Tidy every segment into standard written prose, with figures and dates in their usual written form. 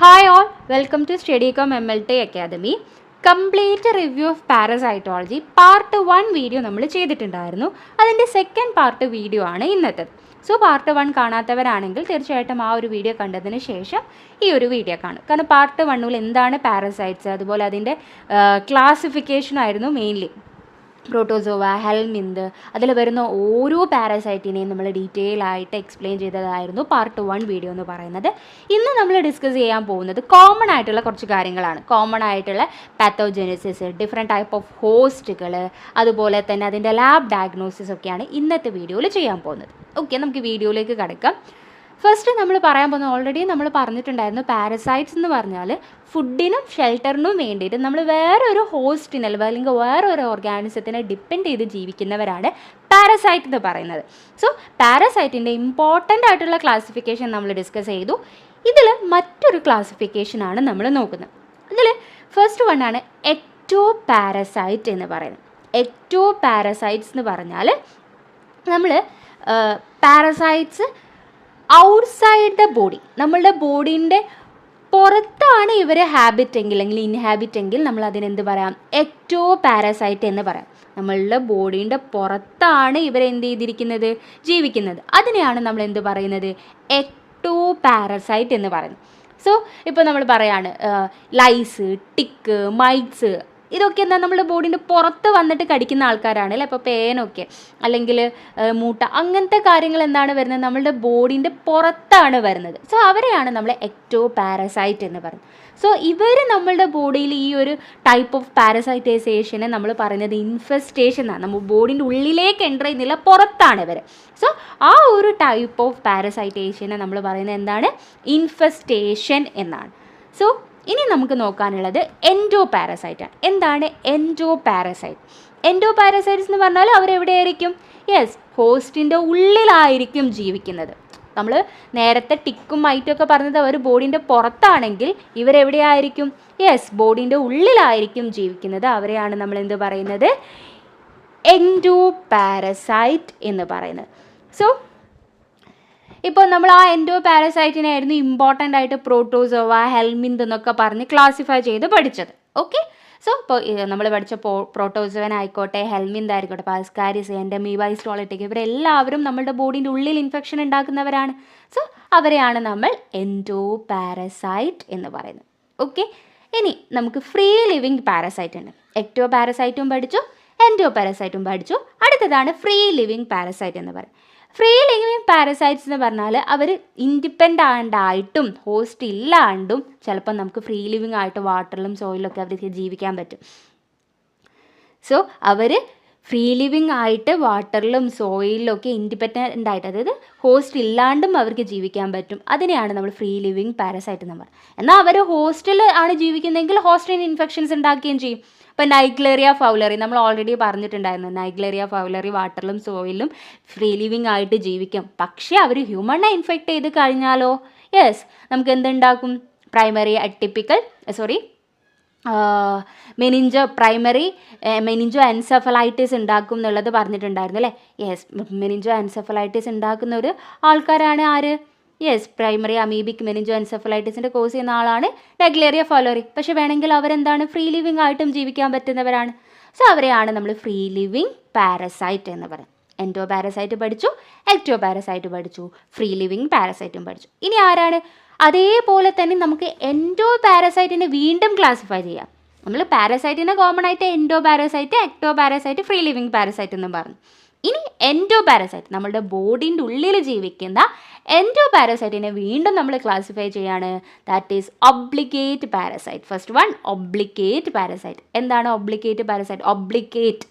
Hi all, welcome to Steadicom MLT Academy. Complete review of പാരസൈറ്റോളജി part 1 video നമ്മൾ ചെയ്തിട്ടുണ്ടായിരുന്നു. അതിൻ്റെ second part video ആണ് ഇന്നത്തേത്. So part 1 കാണാത്തവരാണെങ്കിൽ തീർച്ചയായിട്ടും ആ ഒരു വീഡിയോ കണ്ടതിന് ശേഷം ഈ ഒരു വീഡിയോ കാണും. കാരണം പാർട്ട് 1 എന്താണ് പാരസൈറ്റ്സ്, അതുപോലെ അതിൻ്റെ ക്ലാസിഫിക്കേഷൻ ആയിരുന്നു മെയിൻലി. പ്രോട്ടോസോവ, ഹെൽമിന്ത്, അതിൽ വരുന്ന ഓരോ പാരസൈറ്റിനെയും നമ്മൾ ഡീറ്റെയിൽ ആയിട്ട് എക്സ്പ്ലെയിൻ ചെയ്തതായിരുന്നു പാർട്ട് 1 വീഡിയോ എന്ന് പറയുന്നത്. ഇന്ന് നമ്മൾ ഡിസ്കസ് ചെയ്യാൻ പോകുന്നത് കോമൺ ആയിട്ടുള്ള കുറച്ച് കാര്യങ്ങളാണ്. കോമൺ ആയിട്ടുള്ള പാത്തോജെനിസിസ്, ഡിഫറെൻറ്റ് ടൈപ്പ് ഓഫ് ഹോസ്റ്റുകൾ, അതുപോലെ തന്നെ അതിൻ്റെ ലാബ് ഡയഗ്നോസിസ് ഒക്കെയാണ് ഇന്നത്തെ വീഡിയോയിൽ ചെയ്യാൻ പോകുന്നത്. ഓക്കെ, നമുക്ക് വീഡിയോയിലേക്ക് കിടക്കാം. ഫസ്റ്റ് നമ്മൾ പറയാൻ പോകുന്നത് ഓൾറെഡി നമ്മൾ പറഞ്ഞിട്ടുണ്ടായിരുന്നു. പാരസൈറ്റ്സ് എന്ന് പറഞ്ഞാൽ ഫുഡിനും ഷെൽട്ടറിനും വേണ്ടിയിട്ട് നമ്മൾ വേറൊരു ഹോസ്റ്റിനെ അല്ലെങ്കിൽ വേറൊരു ഓർഗാനിസത്തിനെ ഡിപ്പെൻഡ് ചെയ്ത് ജീവിക്കുന്നവരാണ് പാരസൈറ്റ് എന്ന് പറയുന്നത്. സോ പാരസൈറ്റിൻ്റെ ഇമ്പോർട്ടൻ്റ് ആയിട്ടുള്ള ക്ലാസിഫിക്കേഷൻ നമ്മൾ ഡിസ്കസ് ചെയ്തു. ഇതിൽ മറ്റൊരു ക്ലാസിഫിക്കേഷനാണ് നമ്മൾ നോക്കുന്നത്. ഇതിൽ ഫസ്റ്റ് വൺ ആണ് എക്ടോ പാരസൈറ്റ് എന്ന് പറയുന്നത്. എക്ടോ പാരസൈറ്റ്സ് എന്ന് പറഞ്ഞാൽ നമ്മൾ പാരസൈറ്റ്സ് ഔട്ട്സൈഡ് ദ ബോഡി, നമ്മളുടെ ബോഡീൻ്റെ പുറത്താണ് ഇവർ ഹാബിറ്റ് എങ്കിൽ അല്ലെങ്കിൽ ഇൻഹാബിറ്റ് എങ്കിൽ നമ്മൾ അതിനെന്ത് പറയാം? എക്ടോ പാരസൈറ്റ് എന്ന് പറയാം. നമ്മളുടെ ബോഡീൻ്റെ പുറത്താണ് ഇവരെന്ത് ചെയ്തിരിക്കുന്നത്? ജീവിക്കുന്നത്. അതിനെയാണ് നമ്മൾ എന്ത് പറയുന്നത്? എക്ടോ പാരസൈറ്റ് എന്ന് പറയുന്നത്. സോ ഇപ്പോൾ നമ്മൾ പറയാണ് ലൈസ്, ടിക്ക്, മൈറ്റ്സ്, ഇതൊക്കെ എന്താ നമ്മുടെ ബോഡീൻ്റെ പുറത്ത് വന്നിട്ട് കടിക്കുന്ന ആൾക്കാരാണ് അല്ലേ. ഇപ്പോൾ പേനൊക്കെ അല്ലെങ്കിൽ മൂട്ട, അങ്ങനത്തെ കാര്യങ്ങൾ എന്താണ് വരുന്നത്? നമ്മളുടെ ബോഡീൻ്റെ പുറത്താണ് വരുന്നത്. സോ അവരെയാണ് നമ്മൾ എക്ടോ പാരസൈറ്റ് എന്ന് പറയുന്നത്. സോ ഇവർ നമ്മളുടെ ബോഡിയിൽ ഈ ഒരു ടൈപ്പ് ഓഫ് പാരസൈറ്റൈസേഷനെ നമ്മൾ പറയുന്നത് ഇൻഫെസ്റ്റേഷൻ എന്നാണ്. നമ്മൾ ബോഡീൻ്റെ ഉള്ളിലേക്ക് എൻ്റർ ചെയ്യുന്നില്ല, പുറത്താണ് ഇവർ. സോ ആ ഒരു ടൈപ്പ് ഓഫ് പാരസൈറ്റേഷനെ നമ്മൾ പറയുന്നത് എന്താണ്? ഇൻഫെസ്റ്റേഷൻ എന്നാണ്. സോ ഇനി നമുക്ക് നോക്കാനുള്ളത് എൻഡോ പാരസൈറ്റാണ്. എന്താണ് എൻഡോ പാരസൈറ്റ്? എൻഡോ പാരസൈറ്റ്സ് എന്ന് പറഞ്ഞാൽ അവരെവിടെയായിരിക്കും? യെസ്, ഹോസ്റ്റിൻ്റെ ഉള്ളിലായിരിക്കും ജീവിക്കുന്നത്. നമ്മൾ നേരത്തെ ടിക്കും മൈറ്റും ഒക്കെ പറഞ്ഞത് അവർ ബോഡീൻ്റെ പുറത്താണെങ്കിൽ ഇവരെവിടെയായിരിക്കും? യെസ്, ബോഡീൻ്റെ ഉള്ളിലായിരിക്കും ജീവിക്കുന്നത്. അവരെയാണ് നമ്മൾ എന്ത് പറയുന്നത്? എൻഡോ പാരസൈറ്റ് എന്ന് പറയുന്നത്. സോ ഇപ്പോൾ നമ്മൾ ആ എൻഡോ പാരസൈറ്റിനായിരുന്നു ഇമ്പോർട്ടൻ്റ് ആയിട്ട് പ്രോട്ടോസോവ, ഹെൽമിന്ത് എന്നൊക്കെ പറഞ്ഞ് ക്ലാസിഫൈ ചെയ്ത് പഠിച്ചത്. ഓക്കെ, സോ ഇപ്പോൾ നമ്മൾ പഠിച്ച പ്രോട്ടോസോവൻ ആയിക്കോട്ടെ, ഹെൽമിന്ത് ആയിക്കോട്ടെ, പാസ്കാരിസ്, എൻഡമീബ, സ്റ്റോളിറ്റിക്, ഇവരെല്ലാവരും നമ്മുടെ ബോഡീൻ്റെ ഉള്ളിൽ ഇൻഫെക്ഷൻ ഉണ്ടാക്കുന്നവരാണ്. സോ അവരെയാണ് നമ്മൾ എൻഡോ പാരസൈറ്റ് എന്ന് പറയുന്നത്. ഓക്കെ, ഇനി നമുക്ക് ഫ്രീ ലിവിങ് പാരസൈറ്റ് ഉണ്ട്. എക്ടോ പാരസൈറ്റും പഠിച്ചു, എൻഡോ പാരസൈറ്റും പഠിച്ചു. അടുത്തതാണ് ഫ്രീ ലിവിങ് പാരസൈറ്റ് എന്ന് പറയും. ഫ്രീ ലിവിങ് പാരസൈറ്റ്സ് എന്ന് പറഞ്ഞാൽ അവർ ഇൻഡിപെൻഡൻ്റ് ആയിട്ടും ഹോസ്റ്റ് ഇല്ലാണ്ടും ചിലപ്പോൾ നമുക്ക് ഫ്രീ ലിവിങ് ആയിട്ട് വാട്ടറിലും സോയിലൊക്കെ അവർക്ക് ജീവിക്കാൻ പറ്റും. സോ അവർ ഫ്രീ ലിവിങ് ആയിട്ട് വാട്ടറിലും സോയിലിലും ഒക്കെ ഇൻഡിപെൻഡൻ്റ് ആയിട്ട്, അതായത് ഹോസ്റ്റ് ഇല്ലാണ്ടും അവർക്ക് ജീവിക്കാൻ പറ്റും. അതിനെയാണ് നമ്മൾ ഫ്രീ ലിവിങ് പാരസൈറ്റ് എന്ന് പറയുന്നത്. എന്നാൽ അവർ ഹോസ്റ്റിൽ ആണ് ജീവിക്കുന്നതെങ്കിൽ ഹോസ്റ്റിന് ഇൻഫെക്ഷൻസ് ഉണ്ടാക്കുകയും ചെയ്യും. ഇപ്പോൾ നൈഗ്ലേറിയ ഫൗലറി നമ്മൾ ഓൾറെഡി പറഞ്ഞിട്ടുണ്ടായിരുന്നു. നൈഗ്ലേറിയ ഫൗലറി വാട്ടറിലും സോയിലും ഫ്രീ ലിവിങ് ആയിട്ട് ജീവിക്കും. പക്ഷേ അവർ ഹ്യൂമണെ ഇൻഫെക്റ്റ് ചെയ്ത് കഴിഞ്ഞാലോ യെസ്, നമുക്ക് എന്തുണ്ടാക്കും? പ്രൈമറി അറ്റിപ്പിക്കൽ മെനിഞ്ചോ എൻസെഫലൈറ്റിസ് ഉണ്ടാക്കും എന്നുള്ളത് പറഞ്ഞിട്ടുണ്ടായിരുന്നു അല്ലേ. യെസ്, മെനിഞ്ചോ എൻസെഫലൈറ്റിസ് ഉണ്ടാക്കുന്ന ഒരു ആൾക്കാരാണ് ആര്? യെസ്, പ്രൈമറി അമീബിക് മെനിഞ്ചോ എൻസെഫലൈറ്റിസിൻ്റെ കോസ് ചെയ്യുന്ന ആളാണ് നൈഗ്ലേറിയ ഫൗലറി. പക്ഷേ വേണമെങ്കിൽ അവരെന്താണ്? ഫ്രീ ലിവിങ് ആയിട്ടും ജീവിക്കാൻ പറ്റുന്നവരാണ്. സോ അവരെയാണ് നമ്മൾ ഫ്രീ ലിവിങ് പാരസൈറ്റ് എന്ന് പറയുന്നത്. എൻഡോ പാരസൈറ്റ് പഠിച്ചു, എക്ടോ പാരസൈറ്റ് പഠിച്ചു, ഫ്രീ ലിവിങ് പാരസൈറ്റും പഠിച്ചു. ഇനി ആരാണ്? അതേപോലെ തന്നെ നമുക്ക് എൻഡോ പാരസൈറ്റിനെ വീണ്ടും ക്ലാസിഫൈ ചെയ്യാം. നമ്മൾ പാരസൈറ്റിനെ കോമൺ ആയിട്ട് endo parasite, ecto parasite, free living parasite എന്നും പറഞ്ഞു. ഇനി എൻഡോ പാരസൈറ്റ്, നമ്മളുടെ ബോഡീൻ്റെ ഉള്ളിൽ ജീവിക്കുന്ന എൻഡോ പാരസൈറ്റിനെ വീണ്ടും നമ്മൾ ക്ലാസിഫൈ ചെയ്യാണ്. That is obligate parasite. First one obligate parasite. എന്താണ് ഒബ്ലിഗേറ്റ് പാരസൈറ്റ്? ഒബ്ലിഗേറ്റ്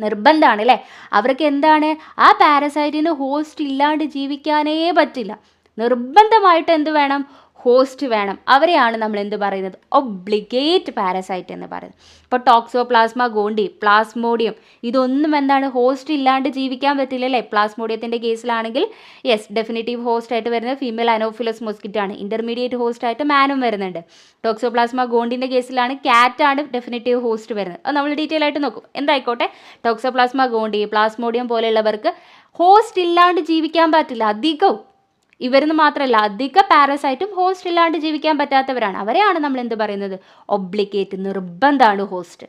നിർബന്ധമാണ് അല്ലേ. അവർക്ക് എന്താണ്? ആ പാരസൈറ്റിന് ഹോസ്റ്റ് ഇല്ലാണ്ട് ജീവിക്കാനേ പറ്റില്ല. നിർബന്ധമായിട്ട് എന്ത് വേണം? ഹോസ്റ്റ് വേണം. അവരെയാണ് നമ്മൾ എന്ത് പറയുന്നത്? ഒബ്ലിഗേറ്റ് പാരസൈറ്റ് എന്ന് പറയുന്നത്. ഇപ്പോൾ ടോക്സോപ്ലാസ്മ ഗോണ്ടി, പ്ലാസ്മോഡിയം, ഇതൊന്നും എന്താണ്? ഹോസ്റ്റ് ഇല്ലാണ്ട് ജീവിക്കാൻ പറ്റില്ല അല്ലേ. പ്ലാസ്മോഡിയത്തിൻ്റെ കേസിലാണെങ്കിൽ യെസ്, ഡെഫിനിറ്റീവ് ഹോസ്റ്റ് ആയിട്ട് വരുന്നത് ഫീമെയിൽ അനോഫിലസ് മോസ്കിറ്റോ ആണ്. ഇൻ്റർമീഡിയറ്റ് ഹോസ്റ്റ് ആയിട്ട് മാനും വരുന്നുണ്ട്. ടോക്സോപ്ലാസ്മ ഗോണ്ടിൻ്റെ കേസിലാണ് ക്യാറ്റാണ് ഡെഫിനിറ്റീവ് ഹോസ്റ്റ് വരുന്നത്. അത് നമ്മൾ ഡീറ്റെയിൽ ആയിട്ട് നോക്കും. എന്തായിക്കോട്ടെ, ടോക്സോപ്ലാസ്മ ഗോണ്ടി, പ്ലാസ്മോഡിയം പോലെയുള്ളവർക്ക് ഹോസ്റ്റ് ഇല്ലാണ്ട് ജീവിക്കാൻ പറ്റില്ല അധികവും. ഇവരെന്ന് മാത്രമല്ല അധിക പാരസൈറ്റും ഹോസ്റ്റ് ഇല്ലാണ്ട് ജീവിക്കാൻ പറ്റാത്തവരാണ്. അവരെയാണ് നമ്മൾ എന്ത് പറയുന്നത്? ഒബ്ലിഗേറ്റ്, നിർബന്ധമാണ് ഹോസ്റ്റ്.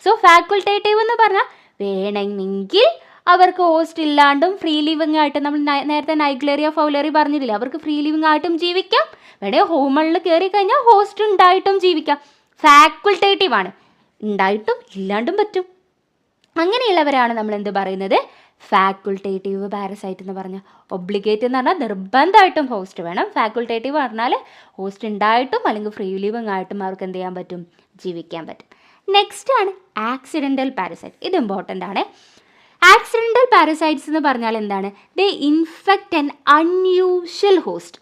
സോ ഫാക്കൾട്ടേറ്റീവ് എന്ന് പറഞ്ഞാൽ വേണമെങ്കിൽ അവർക്ക് ഹോസ്റ്റ് ഇല്ലാണ്ടും ഫ്രീ ലിവിങ് ആയിട്ട്, നമ്മൾ നേരത്തെ നൈഗ്ലേറിയ ഫൗലറി പറഞ്ഞിട്ടില്ല, അവർക്ക് ഫ്രീ ലിവിങ് ആയിട്ടും ജീവിക്കാം, വേണേൽ ഹോമണിൽ കയറി കഴിഞ്ഞാൽ ഹോസ്റ്റ് ഉണ്ടായിട്ടും ജീവിക്കാം. ഫാക്കൾട്ടേറ്റീവ് ആണ്, ഉണ്ടായിട്ടും ഇല്ലാണ്ടും പറ്റും. അങ്ങനെയുള്ളവരാണ് നമ്മൾ എന്ത് പറയുന്നത്? ഫാക്കൾട്ടേറ്റീവ് പാരസൈറ്റ് എന്ന് പറഞ്ഞാൽ. ഒബ്ലിഗേറ്റ് എന്ന് പറഞ്ഞാൽ നിർബന്ധമായിട്ടും ഹോസ്റ്റ് വേണം. ഫാക്കൾട്ടേറ്റീവ് പറഞ്ഞാൽ ഹോസ്റ്റ് ഉണ്ടായിട്ടും അല്ലെങ്കിൽ ഫ്രീ ലിവിങ് ആയിട്ടും അവർക്ക് എന്ത് ചെയ്യാൻ പറ്റും? ജീവിക്കാൻ പറ്റും. നെക്സ്റ്റ് ആണ് ആക്സിഡൻ്റൽ പാരസൈറ്റ്. ഇത് ഇമ്പോർട്ടൻ്റ് ആണ്. ആക്സിഡൻ്റൽ പാരസൈറ്റ്സ് എന്ന് പറഞ്ഞാൽ എന്താണ്? ദേ ഇൻഫെക്റ്റ് ആൻ അൺയൂഷ്വൽ ഹോസ്റ്റ്.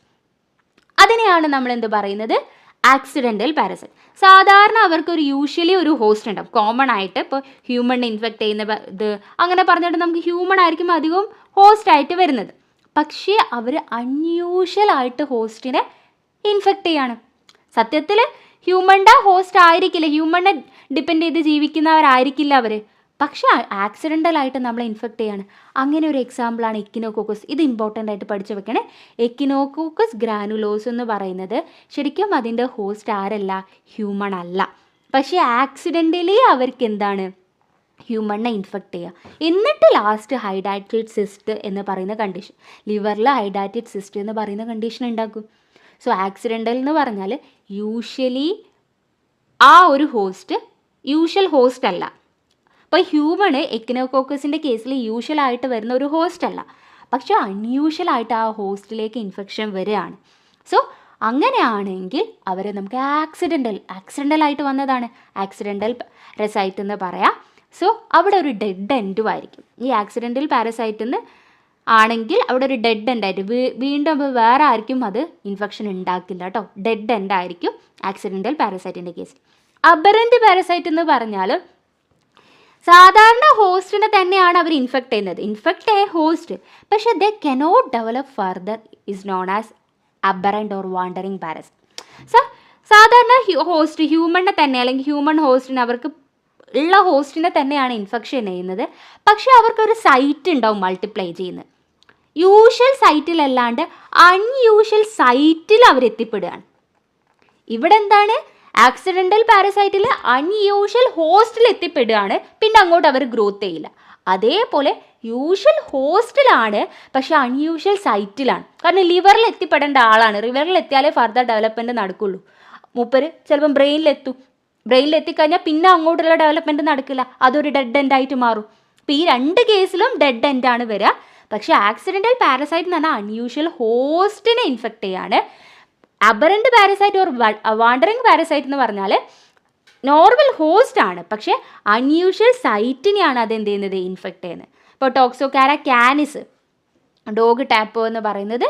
അതിനെയാണ് നമ്മൾ എന്ത് പറയുന്നത്? Accidental parasite. സാധാരണ അവർക്ക് യൂഷ്വലി ഒരു ഹോസ്റ്റ് ഉണ്ടാവും, കോമൺ ആയിട്ട്. ഇപ്പോൾ ഹ്യൂമൺ ഇൻഫെക്റ്റ് ചെയ്യുന്ന ഇത് അങ്ങനെ പറഞ്ഞിട്ട് നമുക്ക് ഹ്യൂമൺ ആയിരിക്കും അധികവും ഹോസ്റ്റ് ആയിട്ട് വരുന്നത്. പക്ഷേ അവർ അൺയൂഷ്വൽ ആയിട്ട് ഹോസ്റ്റിനെ ഇൻഫെക്റ്റ് ചെയ്യാണ്. സത്യത്തിൽ ഹ്യൂമൻ്റെ ഹോസ്റ്റ് ആയിരിക്കില്ല, ഹ്യൂമനെ ഡിപ്പെൻഡ് ചെയ്ത് ജീവിക്കുന്നവരായിരിക്കില്ല അവർ, പക്ഷേ ആക്സിഡൻ്റലായിട്ട് നമ്മളെ ഇൻഫെക്റ്റ് ചെയ്യാണ്. അങ്ങനെ ഒരു എക്സാമ്പിളാണ് എക്കിനോകോക്കസ്. ഇത് ഇമ്പോർട്ടൻ്റ് ആയിട്ട് പഠിച്ചു വെക്കണേ. എക്കിനോകോക്കസ് ഗ്രാനുലോസ് എന്ന് പറയുന്നത് ശരിക്കും അതിൻ്റെ ഹോസ്റ്റ് ആരല്ല? ഹ്യൂമൺ അല്ല. പക്ഷേ ആക്സിഡൻ്റലി അവർക്ക് എന്താണ്? ഹ്യൂമണിനെ ഇൻഫെക്റ്റ് ചെയ്യുക. എന്നിട്ട് ലാസ്റ്റ് ഹൈഡാറ്റഡ് സിസ്റ്റ് എന്ന് പറയുന്ന കണ്ടീഷൻ, ലിവറിൽ ഹൈഡാറ്റഡ് സിസ്റ്റ് എന്ന് പറയുന്ന കണ്ടീഷൻ ഉണ്ടാക്കും. സോ ആക്സിഡൻ്റൽ എന്ന് പറഞ്ഞാൽ യൂഷ്വലി ആ ഒരു ഹോസ്റ്റ് യൂഷ്വൽ ഹോസ്റ്റ് അല്ല. അപ്പോൾ ഹ്യൂമണ് എക്കിനോകോക്കസിൻ്റെ കേസിൽ യൂഷ്വലായിട്ട് വരുന്ന ഒരു ഹോസ്റ്റ് അല്ല, പക്ഷേ അൺയൂഷ്വലായിട്ട് ആ ഹോസ്റ്റിലേക്ക് ഇൻഫെക്ഷൻ വരികയാണ്. സോ അങ്ങനെയാണെങ്കിൽ അവരെ നമുക്ക് ആക്സിഡൻ്റലായിട്ട് വന്നതാണ് ആക്സിഡൻ്റൽ പാരസൈറ്റ് എന്ന് പറയാം. സോ അവിടെ ഒരു ഡെഡ് എൻഡും ആയിരിക്കും. ഈ ആക്സിഡൻ്റൽ പാരസൈറ്റിൽ നിന്ന് ആണെങ്കിൽ അവിടെ ഒരു ഡെഡ് എൻഡ് ആയിട്ട് വീണ്ടും വേറെ ആർക്കും അത് ഇൻഫെക്ഷൻ ഉണ്ടാക്കില്ല കേട്ടോ. ഡെഡ് എൻഡ് ആയിരിക്കും ആക്സിഡൻ്റൽ പാരസൈറ്റിൻ്റെ കേസിൽ. അബറൻ്റ് പാരസൈറ്റ് എന്ന് പറഞ്ഞാൽ സാധാരണ ഹോസ്റ്റിനെ തന്നെയാണ് അവർ ഇൻഫെക്റ്റ് ചെയ്യുന്നത്, ഇൻഫെക്റ്റ് എ ഹോസ്റ്റ്, പക്ഷേ they cannot develop further is known as aberrant or wandering parasite. സാധാരണ ഹോസ്റ്റ് ഹ്യൂമണിനെ തന്നെ അല്ലെങ്കിൽ ഹ്യൂമൺ ഹോസ്റ്റിന് അവർക്ക് ഉള്ള ഹോസ്റ്റിനെ തന്നെയാണ് ഇൻഫെക്ഷൻ ചെയ്യുന്നത്, പക്ഷേ അവർക്കൊരു സൈറ്റ് ഉണ്ടാവും മൾട്ടിപ്ലൈ ചെയ്യുന്നത്. യൂഷ്വൽ സൈറ്റിലല്ലാണ്ട് അൺയൂഷ്വൽ സൈറ്റിൽ അവരെത്തിപ്പെടുകയാണ്. ഇവിടെ എന്താണ്? ആക്സിഡൻ്റൽ പാരസൈറ്റിൽ അൺയൂഷ്വൽ ഹോസ്റ്റിൽ എത്തിപ്പെടുകയാണ്, പിന്നെ അങ്ങോട്ട് അവർ ഗ്രോത്ത് ചെയ്യില്ല. അതേപോലെ യൂഷ്വൽ ഹോസ്റ്റിലാണ്, പക്ഷെ അൺയൂഷ്വൽ സൈറ്റിലാണ്. കാരണം ലിവറിൽ എത്തിപ്പെടേണ്ട ആളാണ്, ലിവറിൽ എത്തിയാലേ ഫർദർ ഡെവലപ്മെൻറ്റ് നടക്കുള്ളൂ. മൂപ്പര് ചിലപ്പം ബ്രെയിനിലെത്തിക്കഴിഞ്ഞാൽ പിന്നെ അങ്ങോട്ടുള്ള ഡെവലപ്മെൻറ്റ് നടക്കില്ല, അതൊരു ഡെഡ് എൻഡ് ആയിട്ട് മാറും. അപ്പോൾ ഈ രണ്ട് കേസിലും ഡെഡ് എൻഡ് ആണ് വരിക. പക്ഷേ ആക്സിഡൻ്റൽ പാരസൈറ്റ് എന്ന് പറഞ്ഞാൽ അൺയൂഷ്വൽ ഹോസ്റ്റിനെ ഇൻഫെക്റ്റ് ചെയ്യാണ്. അബറൻ്റ് പാരസൈറ്റ് ഓർ വാണ്ടറിങ് പാരസൈറ്റ് എന്ന് പറഞ്ഞാൽ നോർമൽ ഹോസ്റ്റ് ആണ്, പക്ഷേ അൺയൂഷ്വൽ സൈറ്റിനെയാണ് അതെന്ത് ചെയ്യുന്നത്? ഇൻഫെക്റ്റ് ചെയ്യുന്നത്. ഇപ്പോൾ ടോക്സോകാര കാനിസ്, ഡോഗ് ടാപ്പോ എന്ന് പറയുന്നത്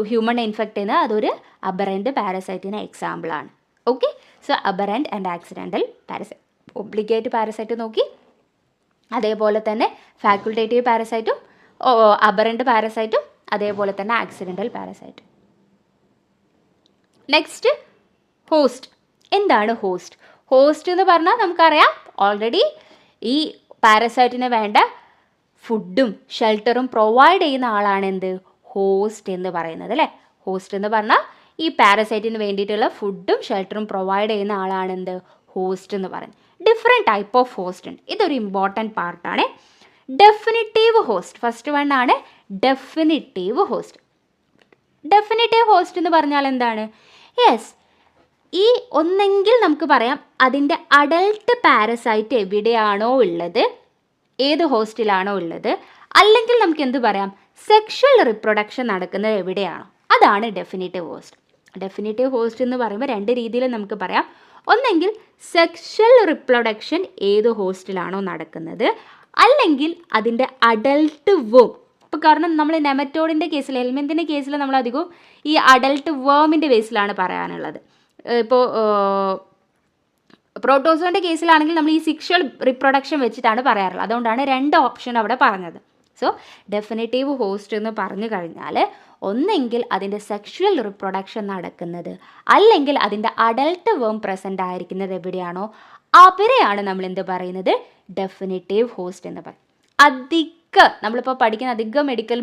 ഹ്യൂമണെ ഇൻഫെക്റ്റ് ചെയ്യുന്നത്, അതൊരു അബറൻ്റ് പാരസൈറ്റിന് എക്സാമ്പിളാണ്. Okay, so aberrant and accidental parasite. Obligate parasite നോക്കി, അതേപോലെ തന്നെ ഫാക്കൾട്ടേറ്റീവ് പാരസൈറ്റും അബറൻ്റ് പാരസൈറ്റും അതേപോലെ തന്നെ ആക്സിഡൻ്റൽ പാരസൈറ്റും. Next host. എന്താണ് ഹോസ്റ്റ്? ഹോസ്റ്റ് എന്ന് പറഞ്ഞാൽ നമുക്കറിയാം ഓൾറെഡി ഈ പാരസൈറ്റിന് വേണ്ട ഫുഡും ഷെൽട്ടറും പ്രൊവൈഡ് ചെയ്യുന്ന ആളാണ് എന്ത്? ഹോസ്റ്റ് എന്ന് പറയുന്നത് അല്ലേ. ഹോസ്റ്റ് എന്ന് പറഞ്ഞാൽ ഈ പാരസൈറ്റിന് വേണ്ടിയിട്ടുള്ള ഫുഡും ഷെൽട്ടറും പ്രൊവൈഡ് ചെയ്യുന്ന ആളാണ് എന്ത്? ഹോസ്റ്റ് എന്ന് പറയുന്നത്. ഡിഫറെൻറ്റ് ടൈപ്പ് ഓഫ് ഹോസ്റ്റ് ഉണ്ട്, ഇതൊരു ഇമ്പോർട്ടൻറ്റ് പാർട്ടാണ്. ഡെഫിനിറ്റീവ് ഹോസ്റ്റ്, ഫസ്റ്റ് വൺ ആണ് ഡെഫിനിറ്റീവ് ഹോസ്റ്റ്. ഡെഫിനിറ്റീവ് ഹോസ്റ്റ് എന്ന് പറഞ്ഞാൽ എന്താണ്? യെസ്, ഈ ഒന്നെങ്കിൽ നമുക്ക് പറയാം അതിൻ്റെ അഡൾട്ട് പാരസൈറ്റ് എവിടെയാണോ ഉള്ളത്, ഏത് ഹോസ്റ്റിലാണോ ഉള്ളത്, അല്ലെങ്കിൽ നമുക്ക് എന്ത് പറയാം, സെക്ഷൽ റിപ്രൊഡക്ഷൻ നടക്കുന്നത് എവിടെയാണോ, അതാണ് ഡെഫിനിറ്റീവ് ഹോസ്റ്റ്. ഡെഫിനിറ്റീവ് ഹോസ്റ്റ് എന്ന് പറയുമ്പോൾ രണ്ട് രീതിയിൽ നമുക്ക് പറയാം. ഒന്നെങ്കിൽ സെക്ഷൽ റിപ്രൊഡക്ഷൻ ഏത് ഹോസ്റ്റിലാണോ നടക്കുന്നത്, അല്ലെങ്കിൽ അതിൻ്റെ അഡൾട്ട് വേം. ഇപ്പോൾ കാരണം നമ്മൾ നെമറ്റോഡിൻ്റെ കേസിൽ, എലിമെൻറ്റിൻ്റെ കേസിൽ നമ്മളധികവും ഈ അഡൾട്ട് വേമിൻ്റെ ബേസിലാണ് പറയാനുള്ളത്. ഇപ്പോൾ പ്രോട്ടോസോൻ്റെ കേസിലാണെങ്കിൽ നമ്മൾ ഈ സെക്ഷൽ റിപ്രൊഡക്ഷൻ വെച്ചിട്ടാണ് പറയാറുള്ളത്. അതുകൊണ്ടാണ് രണ്ട് ഓപ്ഷൻ അവിടെ പറഞ്ഞത്. സോ ഡെഫിനിറ്റീവ് ഹോസ്റ്റ് എന്ന് പറഞ്ഞു കഴിഞ്ഞാൽ ഒന്നെങ്കിൽ അതിൻ്റെ സെക്ഷൽ റിപ്രൊഡക്ഷൻ നടക്കുന്നത്, അല്ലെങ്കിൽ അതിൻ്റെ അഡൾട്ട് വേം പ്രസൻ്റ് ആയിരിക്കുന്നത് എവിടെയാണോ അവരെയാണ് നമ്മൾ എന്ത് പറയുന്നത്? ഡെഫിനിറ്റീവ് ഹോസ്റ്റ് എന്ന് പറയും. അധിക നമ്മളിപ്പോൾ പഠിക്കുന്ന അധികം മെഡിക്കൽ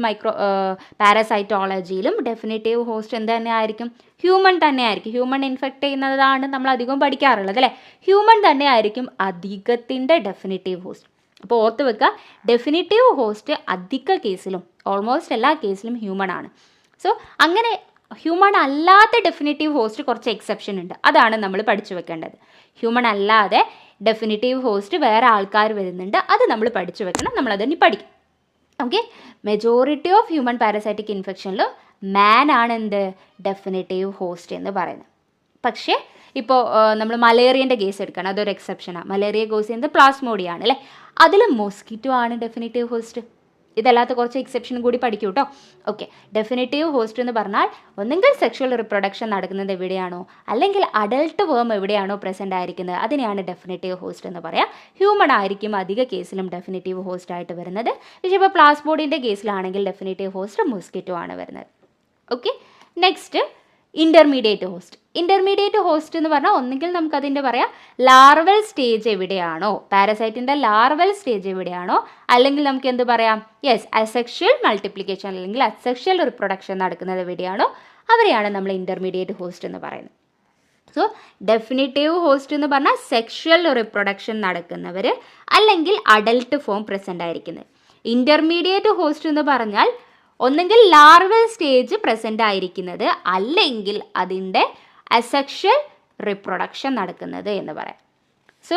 പാരസൈറ്റോളജിയിലും ഡെഫിനിറ്റീവ് ഹോസ്റ്റ് എന്ത് തന്നെ ആയിരിക്കും? ഹ്യൂമൻ തന്നെ ആയിരിക്കും. ഹ്യൂമൻ ഇൻഫെക്റ്റ് ചെയ്യുന്നതാണ് നമ്മൾ അധികം പഠിക്കാറുള്ളത് അല്ലേ? ഹ്യൂമൻ തന്നെ ആയിരിക്കും അധികത്തിൻ്റെ ഡെഫിനിറ്റീവ് ഹോസ്റ്റ്. അപ്പോൾ ഓർത്ത് വെക്കുക, ഡെഫിനിറ്റീവ് ഹോസ്റ്റ് അധിക കേസിലും ഓൾമോസ്റ്റ് എല്ലാ കേസിലും ഹ്യൂമൺ ആണ്. സോ അങ്ങനെ ഹ്യൂമൺ അല്ലാത്ത ഡെഫിനിറ്റീവ് ഹോസ്റ്റ് കുറച്ച് എക്സെപ്ഷൻ ഉണ്ട്. അതാണ് നമ്മൾ പഠിച്ചു വെക്കേണ്ടത്. ഹ്യൂമൺ അല്ലാതെ ഡെഫിനിറ്റീവ് ഹോസ്റ്റ് വേറെ ആൾക്കാർ വരുന്നുണ്ട്, അത് നമ്മൾ പഠിച്ചു വെക്കണം. നമ്മളതിനി പഠിക്കും. Okay, majority of human parasitic ഇൻഫെക്ഷനിൽ മാൻ ആണ് എന്ത് ഡെഫിനിറ്റീവ് ഹോസ്റ്റ് എന്ന് പറയുന്നത്. പക്ഷേ ഇപ്പോൾ നമ്മൾ മലേറിയൻ്റെ കേസ് എടുക്കണം, അതൊരു എക്സെപ്ഷനാണ്. മലേറിയ കോസ് ചെയ്യുന്നത് പ്ലാസ്മോഡിയാണ് അല്ലേ? അതിൽ മോസ്കിറ്റോ ആണ് ഡെഫിനിറ്റീവ് ഹോസ്റ്റ്. ഇതല്ലാത്ത കുറച്ച് എക്സെപ്ഷൻ കൂടി പഠിക്കൂ കേട്ടോ. ഓക്കെ, ഡെഫിനിറ്റീവ് ഹോസ്റ്റ് എന്ന് പറഞ്ഞാൽ ഒന്നെങ്കിൽ സെക്ഷൽ റിപ്രൊഡക്ഷൻ നടക്കുന്നത് എവിടെയാണോ അല്ലെങ്കിൽ അഡൾട്ട് വേം എവിടെയാണോ പ്രസൻ്റ് ആയിരിക്കുന്നത് അതിനെയാണ് ഡെഫിനിറ്റീവ് ഹോസ്റ്റ് എന്ന് പറയാം. ഹ്യൂമൺ ആയിരിക്കും അധിക കേസിലും ഡെഫിനിറ്റീവ് ഹോസ്റ്റ് ആയിട്ട് വരുന്നത്. പക്ഷേ ഇപ്പോൾ പ്ലാസ്മോഡിയൻ്റെ കേസിലാണെങ്കിൽ ഡെഫിനിറ്റീവ് ഹോസ്റ്റ് മോസ്കിറ്റോ ആണ് വരുന്നത്. Okay, next intermediate host. Intermediate host എന്ന് പറഞ്ഞാൽ ഒന്നുകിൽ നമുക്കതിൻ്റെ പറയാം ലാർവൽ സ്റ്റേജ് എവിടെയാണോ, പാരസൈറ്റിൻ്റെ ലാർവൽ സ്റ്റേജ് എവിടെയാണോ, അല്ലെങ്കിൽ നമുക്ക് എന്ത് പറയാം, യെസ് അസെക്ഷൽ മൾട്ടിപ്ലിക്കേഷൻ അല്ലെങ്കിൽ അസെക്ഷൽ റിപ്രൊഡക്ഷൻ നടക്കുന്നത് എവിടെയാണോ അവരെയാണ് നമ്മൾ ഇൻ്റർമീഡിയറ്റ് ഹോസ്റ്റ് എന്ന് പറയുന്നത്. സോ ഡെഫിനിറ്റീവ് ഹോസ്റ്റ് എന്ന് പറഞ്ഞാൽ സെക്ഷൽ റിപ്രൊഡക്ഷൻ നടക്കുന്നവർ അല്ലെങ്കിൽ അഡൽട്ട് ഫോം പ്രസൻ്റ് ആയിരിക്കുന്നത്. ഇൻ്റർമീഡിയറ്റ് ഹോസ്റ്റ് എന്ന് പറഞ്ഞാൽ ഒന്നെങ്കിൽ ലാർവൽ സ്റ്റേജ് പ്രസൻ്റ് ആയിരിക്കുന്നത് അല്ലെങ്കിൽ അതിൻ്റെ അസെക്ഷൽ റിപ്രൊഡക്ഷൻ നടക്കുന്നത് എന്ന് പറയാം. സോ